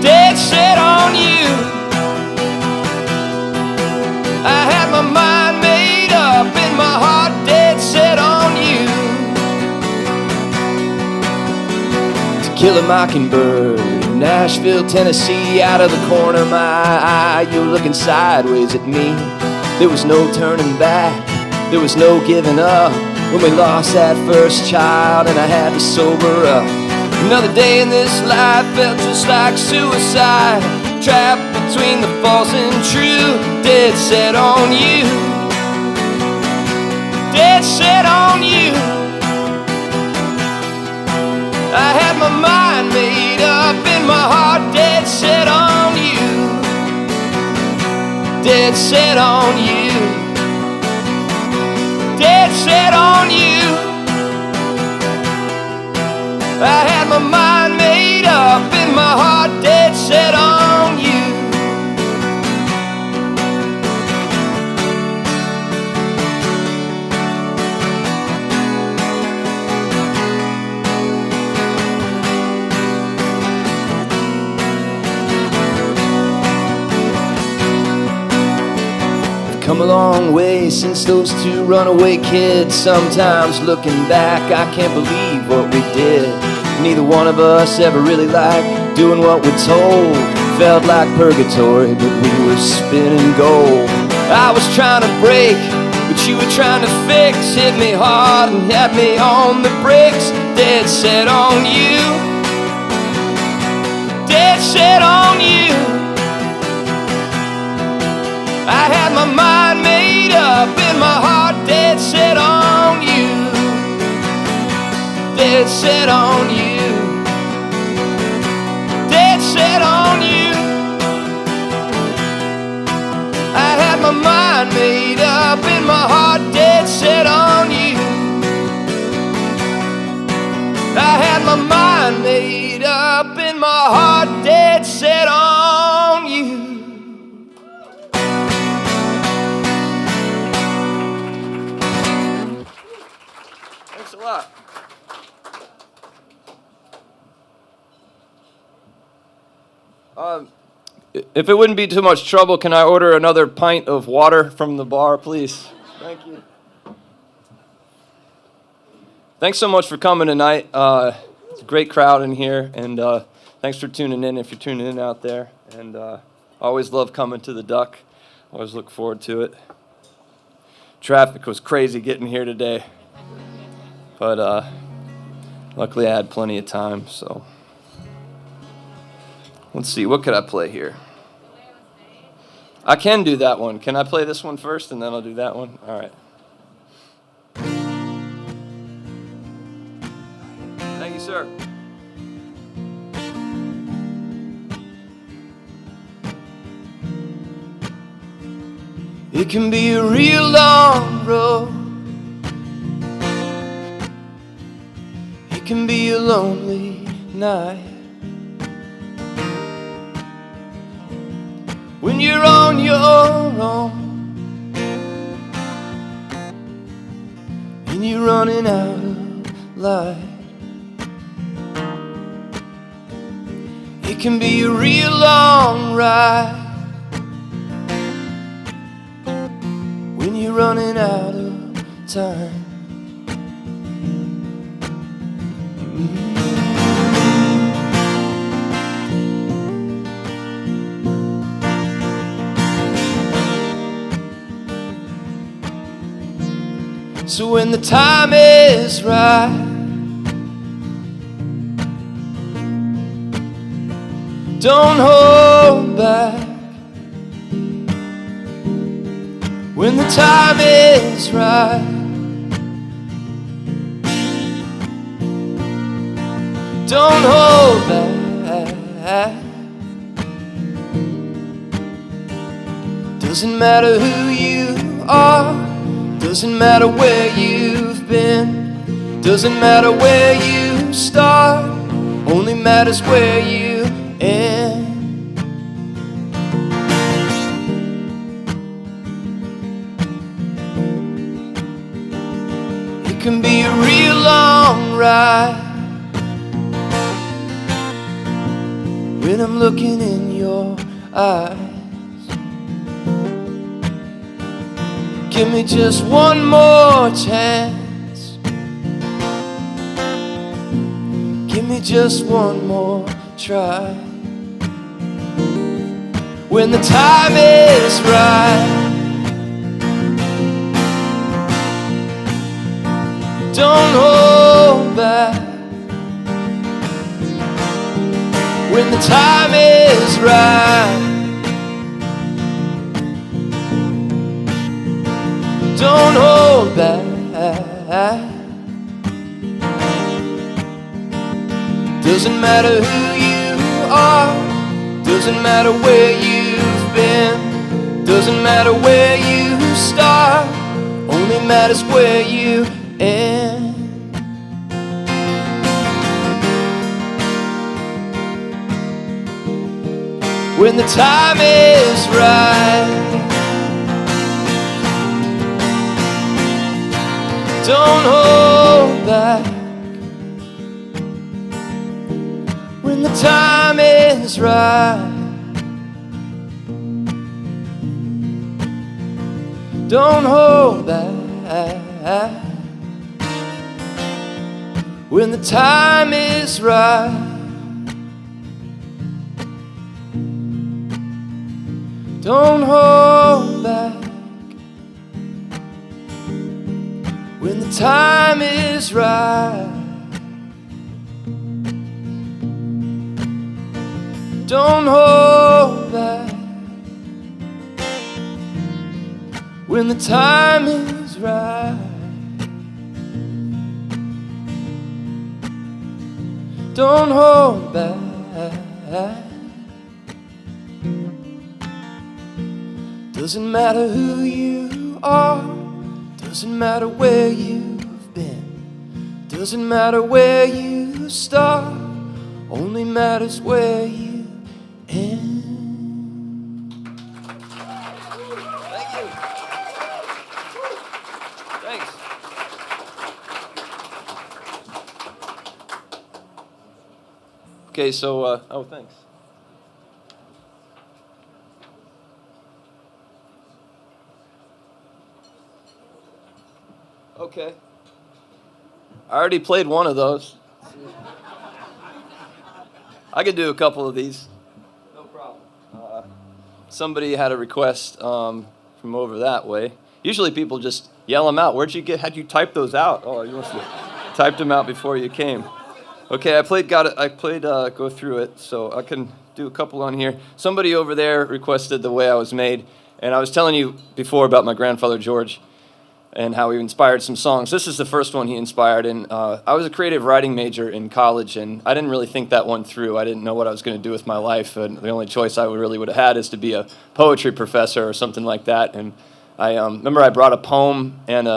Dead set on you. I had my mind made up and my heart dead set on you. To Kill a Mockingbird in Nashville, Tennessee. Out of the corner of my eye, you were looking sideways at me. There was no turning back, there was no giving up. When we lost that first child and I had to sober up. Another day in this life felt just like suicide. Trapped between the false and true. Dead set on you. Dead set on you. I had my mind made up and my heart dead set on you. Dead set on you. Dead set on you. I had my mind made up and my heart dead set on you. Come a long way since those two runaway kids. Sometimes looking back, I can't believe what we did. Neither one of us ever really liked doing what we're told. Felt like purgatory, but we were spinning gold. I was trying to break, but you were trying to fix. Hit me hard and had me on the bricks. Dead set on you. Dead set on you. I had my mind made up and my heart dead set on you. Dead set on you. Dead set on you. I had my mind made up and my heart dead set on you. I had my mind made up and my heart dead set on you. Thanks a lot. If it wouldn't be too much trouble, can I order another pint of water from the bar, please? Thank you. Thanks so much for coming tonight. It's a great crowd in here, and thanks for tuning in if you're tuning in out there. And I always love coming to the Duck. Always look forward to it. Traffic was crazy getting here today, but luckily I had plenty of time, so. Let's see, what could I play here? I can do that one. Can I play this one first and then I'll do that one? All right. Thank you, sir. It can be a real long road. It can be a lonely night. When you're on your own and you're running out of light, it can be a real long ride when you're running out of time. So when the time is right, don't hold back. When the time is right, don't hold back. Doesn't matter who you are. Doesn't matter where you've been. Doesn't matter where you start. Only matters where you end. It can be a real long ride when I'm looking in your eyes. Give me just one more chance. Give me just one more try. When the time is right, don't hold back. When the time is right, don't hold back. Doesn't matter who you are. Doesn't matter where you've been. Doesn't matter where you start. Only matters where you end. When the time is right, don't hold back. When the time is right, Don't hold back when the time is right. Don't hold back when the time is right. Don't hold back when the time is right. Don't hold back. Doesn't matter who you are, doesn't matter where you've been, doesn't matter where you start, only matters where you end. Thank you. Thanks. Okay, so, oh, thanks. Okay. I already played one of those. I could do a couple of these. No problem. Somebody had a request from over that way. Usually people just yell them out. How'd you type those out? Oh, you must have typed them out before you came. Okay, I played Go Through It, so I can do a couple on here. Somebody over there requested The Way I Was Made, and I was telling you before about my grandfather George and how he inspired some songs. This is the first one he inspired, and I was a creative writing major in college, and I didn't really think that one through. I didn't know what I was going to do with my life, and the only choice I would have had is to be a poetry professor or something like that. And I remember I brought a poem and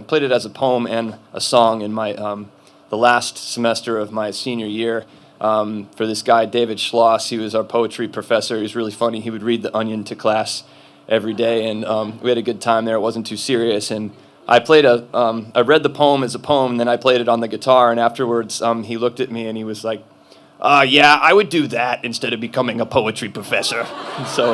played it as a poem and a song in my the last semester of my senior year for this guy, David Schloss. He was our poetry professor. He was really funny. He would read The Onion to class every day, and we had a good time there. It wasn't too serious, and I read the poem as a poem, and then I played it on the guitar, and afterwards he looked at me and he was like, yeah, I would do that instead of becoming a poetry professor. So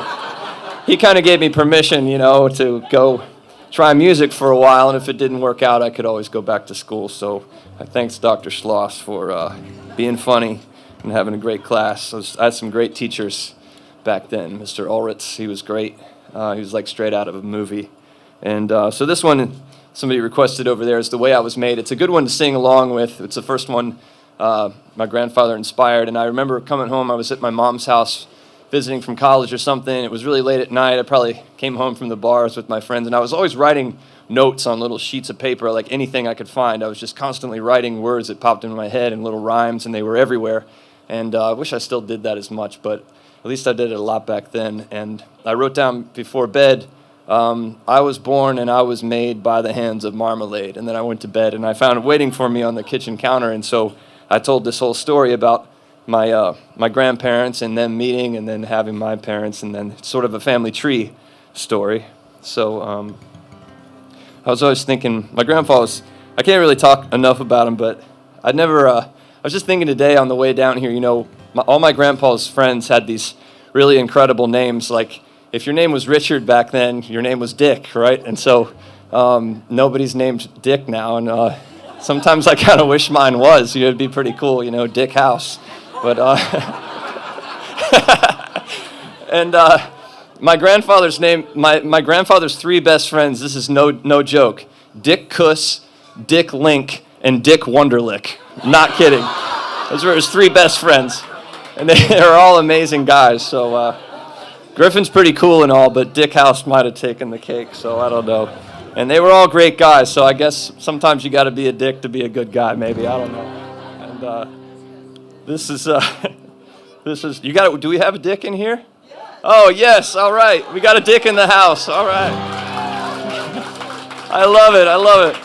he kind of gave me permission, to go try music for a while, and if it didn't work out, I could always go back to school. So I thanks Dr. Schloss for being funny and having a great class. I had some great teachers back then. Mr. Ulrich, he was great. He was like straight out of a movie. And so this one, somebody requested over there, is The Way I Was Made. It's a good one to sing along with. It's the first one my grandfather inspired. And I remember coming home. I was at my mom's house visiting from college or something. It was really late at night. I probably came home from the bars with my friends. And I was always writing notes on little sheets of paper, like anything I could find. I was just constantly writing words that popped into my head and little rhymes, and they were everywhere. And I wish I still did that as much, but at least I did it a lot back then. And I wrote down before bed, I was born and I was made by the hands of marmalade. And then I went to bed and I found it waiting for me on the kitchen counter. And so I told this whole story about my grandparents and them meeting and then having my parents, and then sort of a family tree story. So I was always thinking, my grandpa was, I can't really talk enough about him, but I was just thinking today on the way down here, all my grandpa's friends had these really incredible names. Like, if your name was Richard back then, your name was Dick, right? And so nobody's named Dick now, and sometimes I kind of wish mine was. It'd be pretty cool, Dick House. But and my grandfather's name, my grandfather's three best friends. This is no joke: Dick Kuss, Dick Link, and Dick Wunderlich. Not kidding. Those were his three best friends, and they're all amazing guys. So Griffin's pretty cool and all, but Dick House might have taken the cake. So I don't know. And they were all great guys. So I guess sometimes you got to be a dick to be a good guy. Maybe, I don't know. And this is you got. Do we have a dick in here? Oh, yes. All right. We got a dick in the house. All right. I love it.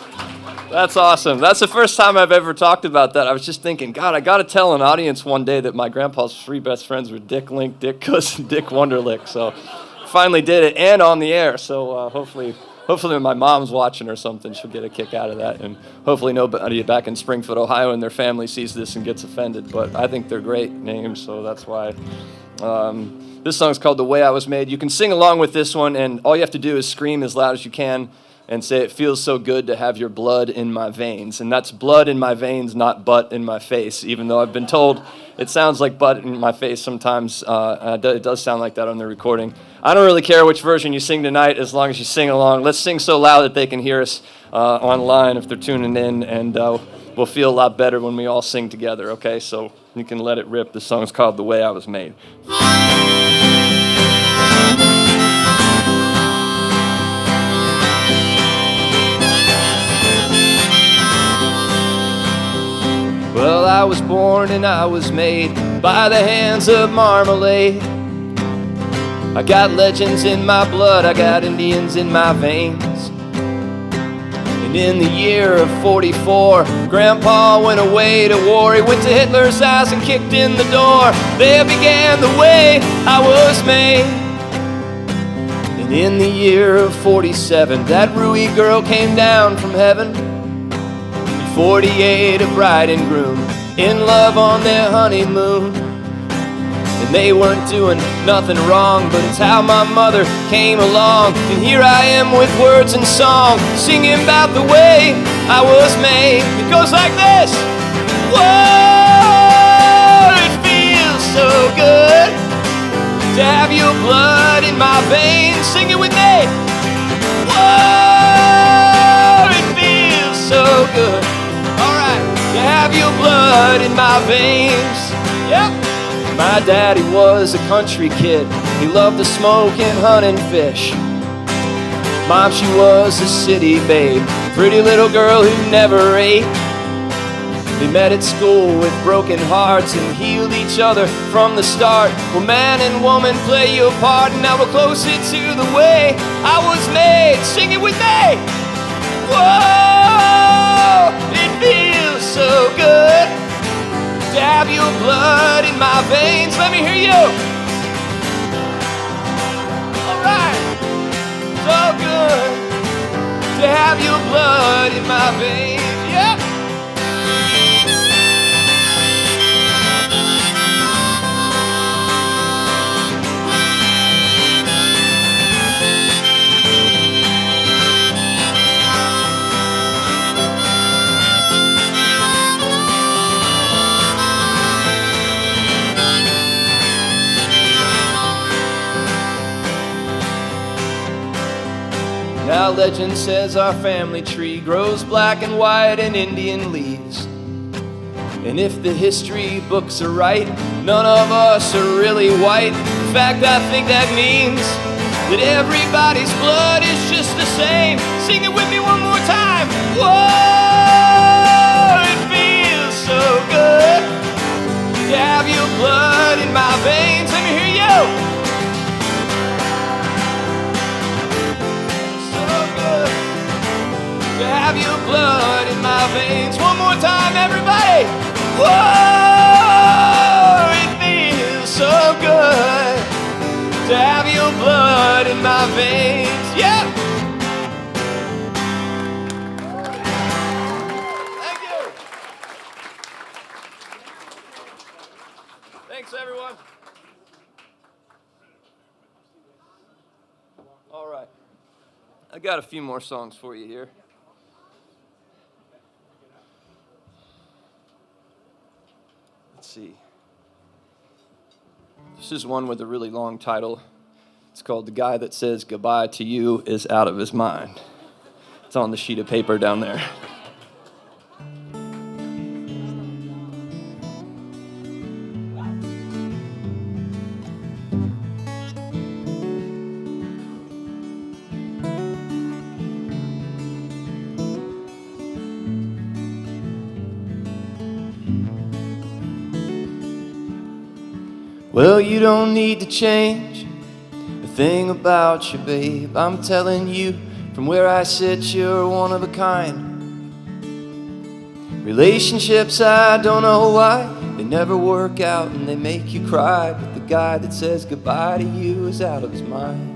That's awesome. That's the first time I've ever talked about that. I was just thinking, God, I got to tell an audience one day that my grandpa's three best friends were Dick Link, Dick Kuss, and Dick Wunderlich. So finally did it, and on the air. So hopefully Hopefully my mom's watching or something, she'll get a kick out of that. And hopefully nobody back in Springfield, Ohio and their family sees this and gets offended. But I think they're great names, so that's why. This song's called The Way I Was Made. You can sing along with this one, and all you have to do is scream as loud as you can and say, "It feels so good to have your blood in my veins." And that's blood in my veins, not butt in my face, even though I've been told it sounds like butt in my face sometimes. It does sound like that on the recording. I don't really care which version you sing tonight as long as you sing along. Let's sing so loud that they can hear us online if they're tuning in, and we'll feel a lot better when we all sing together, okay? So you can let it rip. The song's called The Way I Was Made. Well, I was born and I was made by the hands of marmalade. I got legends in my blood, I got Indians in my veins. And in the year of 44, Grandpa went away to war. He went to Hitler's house and kicked in the door. There began the way I was made. And in the year of 47, that Rui girl came down from heaven. 48, a bride and groom, in love on their honeymoon. And they weren't doing nothing wrong, but it's how my mother came along. And here I am with words and song, singing about the way I was made. It goes like this. Whoa, it feels so good to have your blood in my veins. Sing it with me. Whoa, it feels so good. To have your blood in my veins. Yep. My daddy was a country kid. He loved to smoke and hunt and fish. Mom, she was a city babe, pretty little girl who never ate. They met at school with broken hearts and healed each other from the start. Well, man and woman, play your part, and now we're closer to the way I was made. Sing it with me. Whoa, it feels so good to have your blood in my veins. Let me hear you. All right. So good to have your blood in my veins. Yep. Now legend says our family tree grows black and white and Indian leaves. And if the history books are right, none of us are really white. In fact, I think that means that everybody's blood is just the same. Sing it with me one more time. Whoa, it feels so good to have your blood in my veins. Let me hear you. To have your blood in my veins. One more time, everybody. Whoa, it feels so good to have your blood in my veins. Yep. Thank you. Thanks, everyone. All right. I got a few more songs for you here. Let's see. This is one with a really long title. It's called "The Guy That Says Goodbye to You Is Out of His Mind." It's on the sheet of paper down there. Well, you don't need to change a thing about you, babe. I'm telling you, from where I sit, you're one of a kind. Relationships, I don't know why, they never work out and they make you cry. But the guy that says goodbye to you is out of his mind.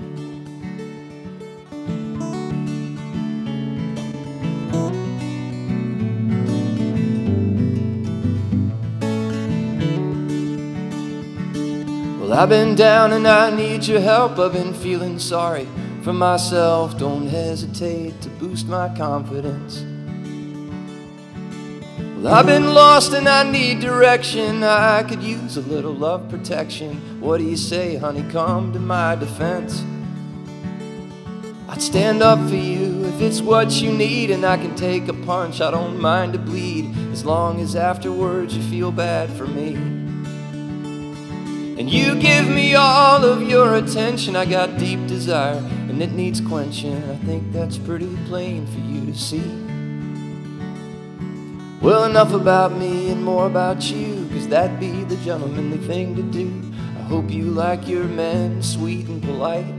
Well, I've been down and I need your help. I've been feeling sorry for myself. Don't hesitate to boost my confidence. Well, I've been lost and I need direction. I could use a little love protection. What do you say, honey? Come to my defense. I'd stand up for you if it's what you need, and I can take a punch, I don't mind to bleed, as long as afterwards you feel bad for me. And you give me all of your attention. I got deep desire and it needs quenching. I think that's pretty plain for you to see. Well, enough about me and more about you, 'cause that'd be the gentlemanly thing to do. I hope you like your men sweet and polite.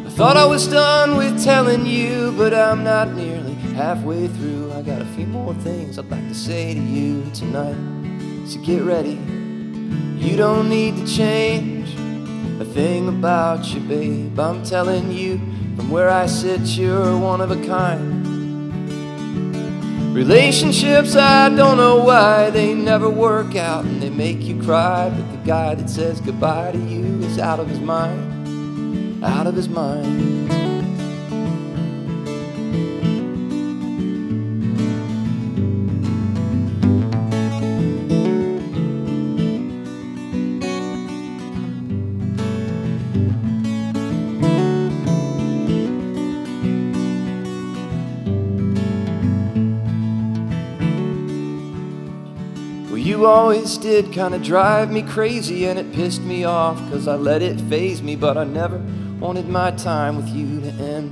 I thought I was done with telling you, but I'm not nearly halfway through. I got a few more things I'd like to say to you tonight. So get ready. You don't need to change a thing about you, babe. I'm telling you, from where I sit, you're one of a kind. Relationships, I don't know why, they never work out and they make you cry. But the guy that says goodbye to you is out of his mind. Out of his mind. Well, you always did kind of drive me crazy, and it pissed me off 'cause I let it faze me, but I never wanted my time with you to end.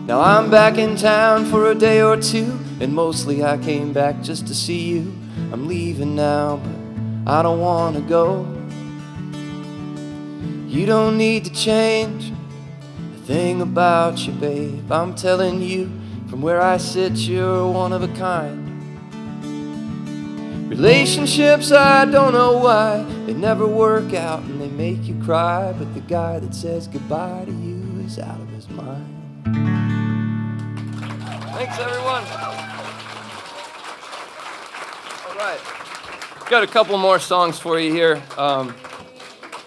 Now I'm back in town for a day or two, and mostly I came back just to see you. I'm leaving now, but I don't want to go. You don't need to change a thing about you, babe. I'm telling you, from where I sit, you're one of a kind. Relationships, I don't know why, they never work out and they make you cry. But the guy that says goodbye to you is out of his mind. Thanks, everyone. All right. Got a couple more songs for you here.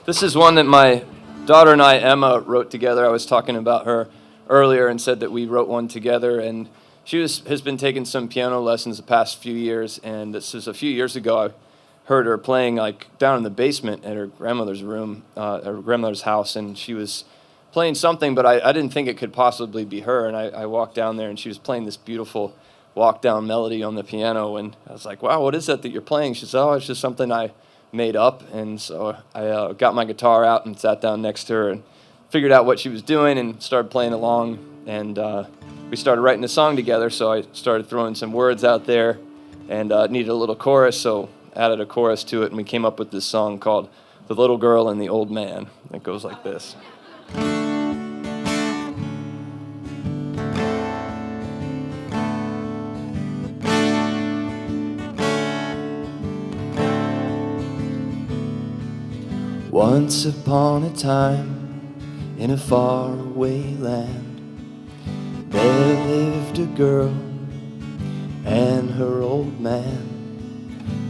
This is one that my daughter and I, Emma, wrote together. I was talking about her earlier and said that we wrote one together, and she has been taking some piano lessons the past few years, and this is a few years ago. I heard her playing like down in the basement at her grandmother's room, her grandmother's house, and she was playing something, but I didn't think it could possibly be her, and I walked down there, and she was playing this beautiful walk-down melody on the piano, and I was like, wow, what is that you're playing? She said, oh, it's just something I made up, and so I got my guitar out and sat down next to her and figured out what she was doing and started playing along, and we started writing a song together. So I started throwing some words out there and needed a little chorus, so added a chorus to it, and we came up with this song called The Little Girl and the Old Man. It goes like this. Once upon a time, in a faraway land, there lived a girl and her old man.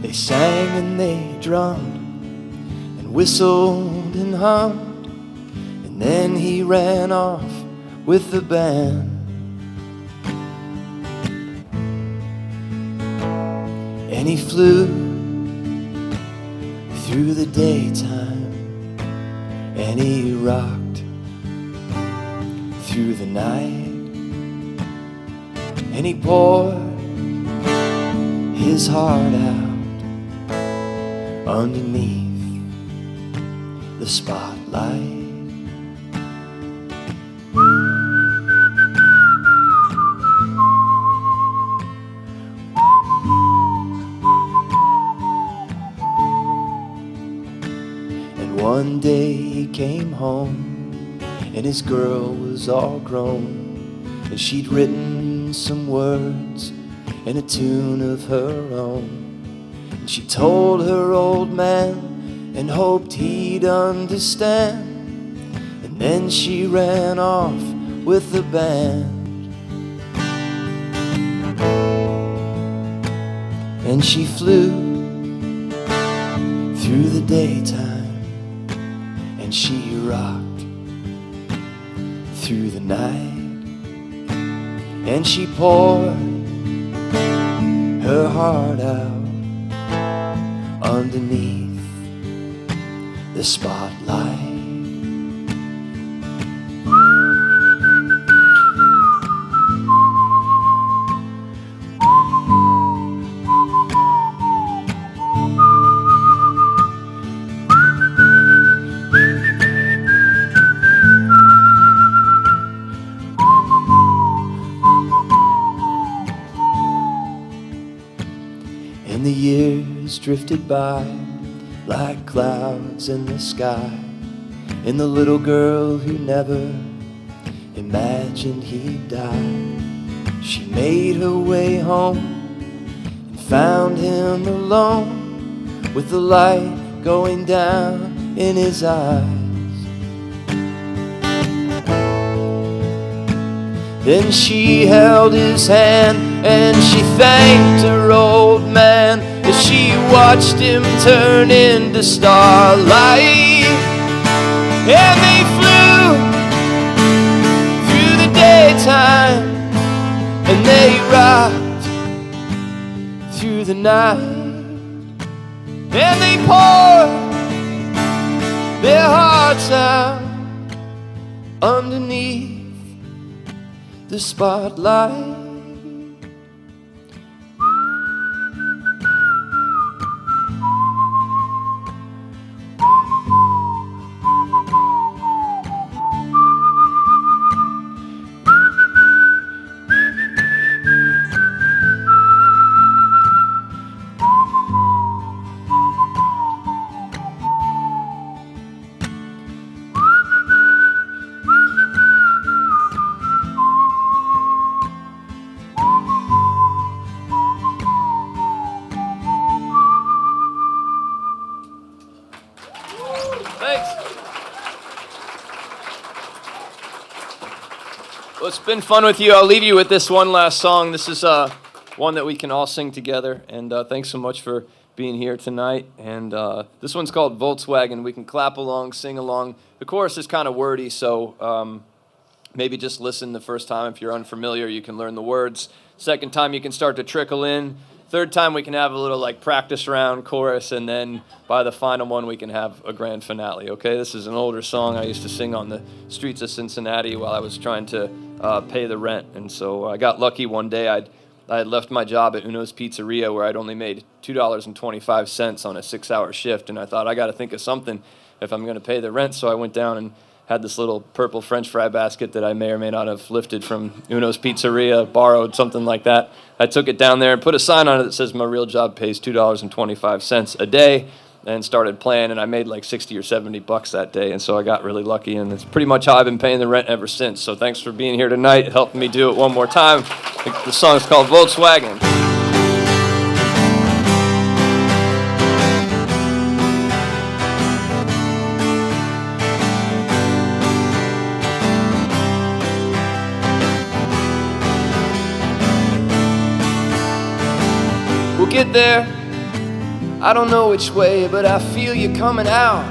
They sang and they drummed and whistled and hummed, and then he ran off with the band. And he flew through the daytime, and he rocked through the night, and he poured his heart out underneath the spotlight. And one day he came home, and his girl was all grown, and she'd written some words in a tune of her own. And she told her old man and hoped he'd understand, and then she ran off with the band. And she flew through the daytime, and she rocked through the night, and she poured her heart out underneath the spotlight. And the years drifted by like clouds in the sky, and the little girl who never imagined he'd die, she made her way home and found him alone with the light going down in his eyes. Then she held his hand and she thanked her old man as she watched him turn into starlight. And they flew through the daytime and they rocked through the night, and they poured their hearts out underneath the spotlight. Thanks. Well, it's been fun with you. I'll leave you with this one last song. This is one that we can all sing together. And thanks so much for being here tonight. And this one's called Volkswagen. We can clap along, sing along. The chorus is kind of wordy, so maybe just listen the first time. If you're unfamiliar, you can learn the words. Second time, you can start to trickle in. Third time, we can have a little like practice round chorus, and then by the final one, we can have a grand finale, okay? This is an older song I used to sing on the streets of Cincinnati while I was trying to pay the rent. And so I got lucky one day. I had left my job at Uno's Pizzeria where I'd only made $2.25 on a 6-hour shift, and I thought, I got to think of something if I'm going to pay the rent. So I went down and had this little purple French fry basket that I may or may not have lifted from Uno's Pizzeria, borrowed, something like that. I took it down there and put a sign on it that says my real job pays $2.25 a day, and started playing, and I made like 60 or 70 bucks that day, and so I got really lucky, and it's pretty much how I've been paying the rent ever since. So thanks for being here tonight, helping me do it one more time. The song's called Volkswagen. We'll get there, I don't know which way, but I feel you coming out.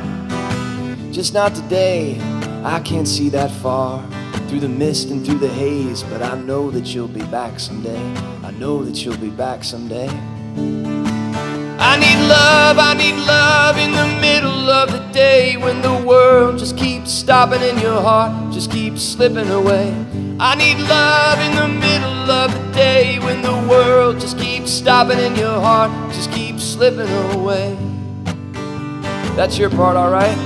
Just not today, I can't see that far through the mist and through the haze, but I know that you'll be back someday. I know that you'll be back someday. I need love in the middle of the day, when the world just keeps stopping and your heart just keeps slipping away. I need love in the middle of the day, when the world just keeps stopping and your heart just keeps slipping away. That's your part, all right?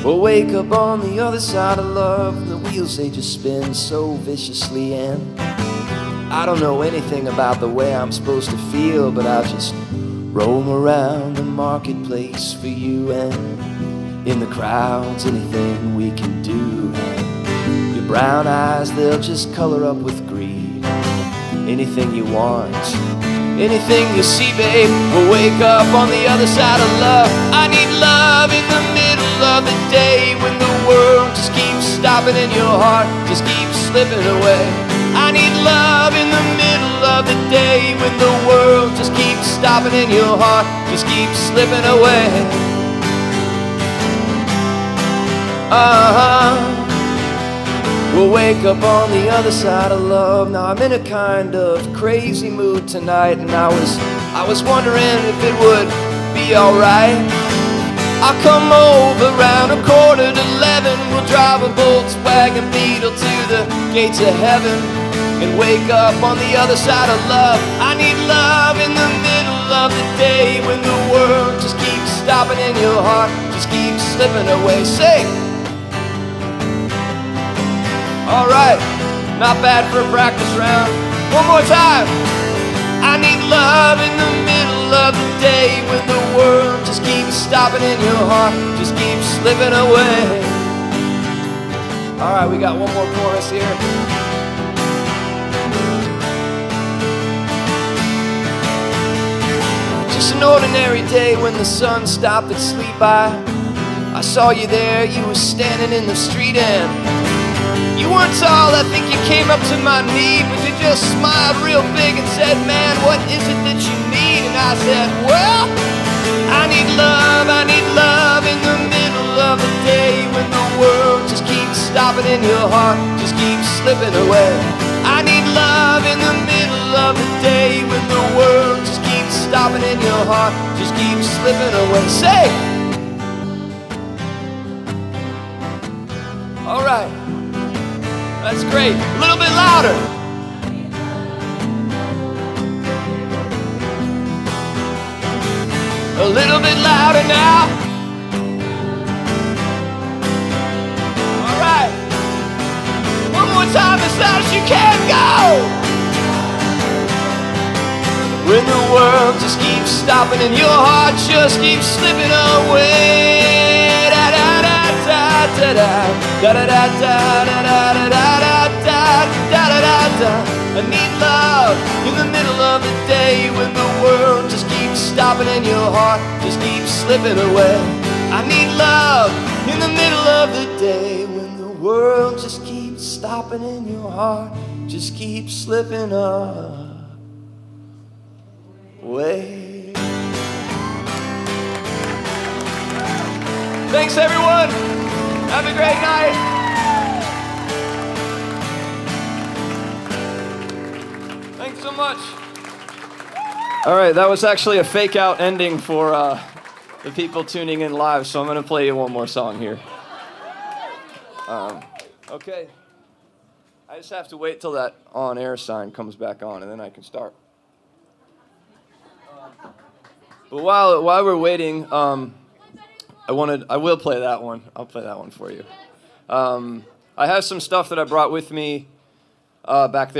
We'll wake up on the other side of love. The wheels, they just spin so viciously, and I don't know anything about the way I'm supposed to feel, but I'll just roam around the marketplace for you, and in the crowds, anything we can do. And your brown eyes, they'll just color up with greed. Anything you want, anything you see, babe. We'll wake up on the other side of love. I need love in the middle of the day, when the world just keeps stopping and your heart just keeps slipping away. I need love in the middle of the day when the world just keeps stopping and your heart just keeps slipping away. We'll wake up on the other side of love. Now I'm in a kind of crazy mood tonight, and I was wondering if it would be alright. I'll come over around 11:15. We'll drive a Volkswagen Beetle to the gates of heaven and wake up on the other side of love. I need love in the middle of the day when the world just keeps stopping and your heart just keeps slipping away. Sing! Alright, not bad for a practice round. One more time. I need love in the middle of the day when the world just keeps stopping and your heart just keeps slipping away. Alright, we got one more chorus here. Just an ordinary day when the sun stopped at sleep. I saw you there, you were standing in the street and you weren't tall, I think you came up to my knee, but you just smiled real big and said, man, what is it that you need? And I said, well, I need love in the middle of the day when the world just keeps stopping and your heart just keeps slipping away. I need love in the middle of the day when the world just keeps stopping and your heart just keeps slipping away. Say! All right. That's great. A little bit louder. A little bit louder now. All right. One more time as loud as you can. Go! When the world just keeps stopping and your heart just keeps slipping away. Da da da da da da da da da da da da da. I need love in the middle of the day when the world just keeps stopping and your heart just keeps slipping away. I need love in the middle of the day when the world just keeps stopping and your heart just keeps slipping away. Thanks everyone. Have a great night. Thanks so much. All right, that was actually a fake out ending for the people tuning in live, so I'm going to play you one more song here. Okay. I just have to wait till that on-air sign comes back on, and then I can start. But while we're waiting, I will play that one. I'll play that one for you. I have some stuff that I brought with me back there.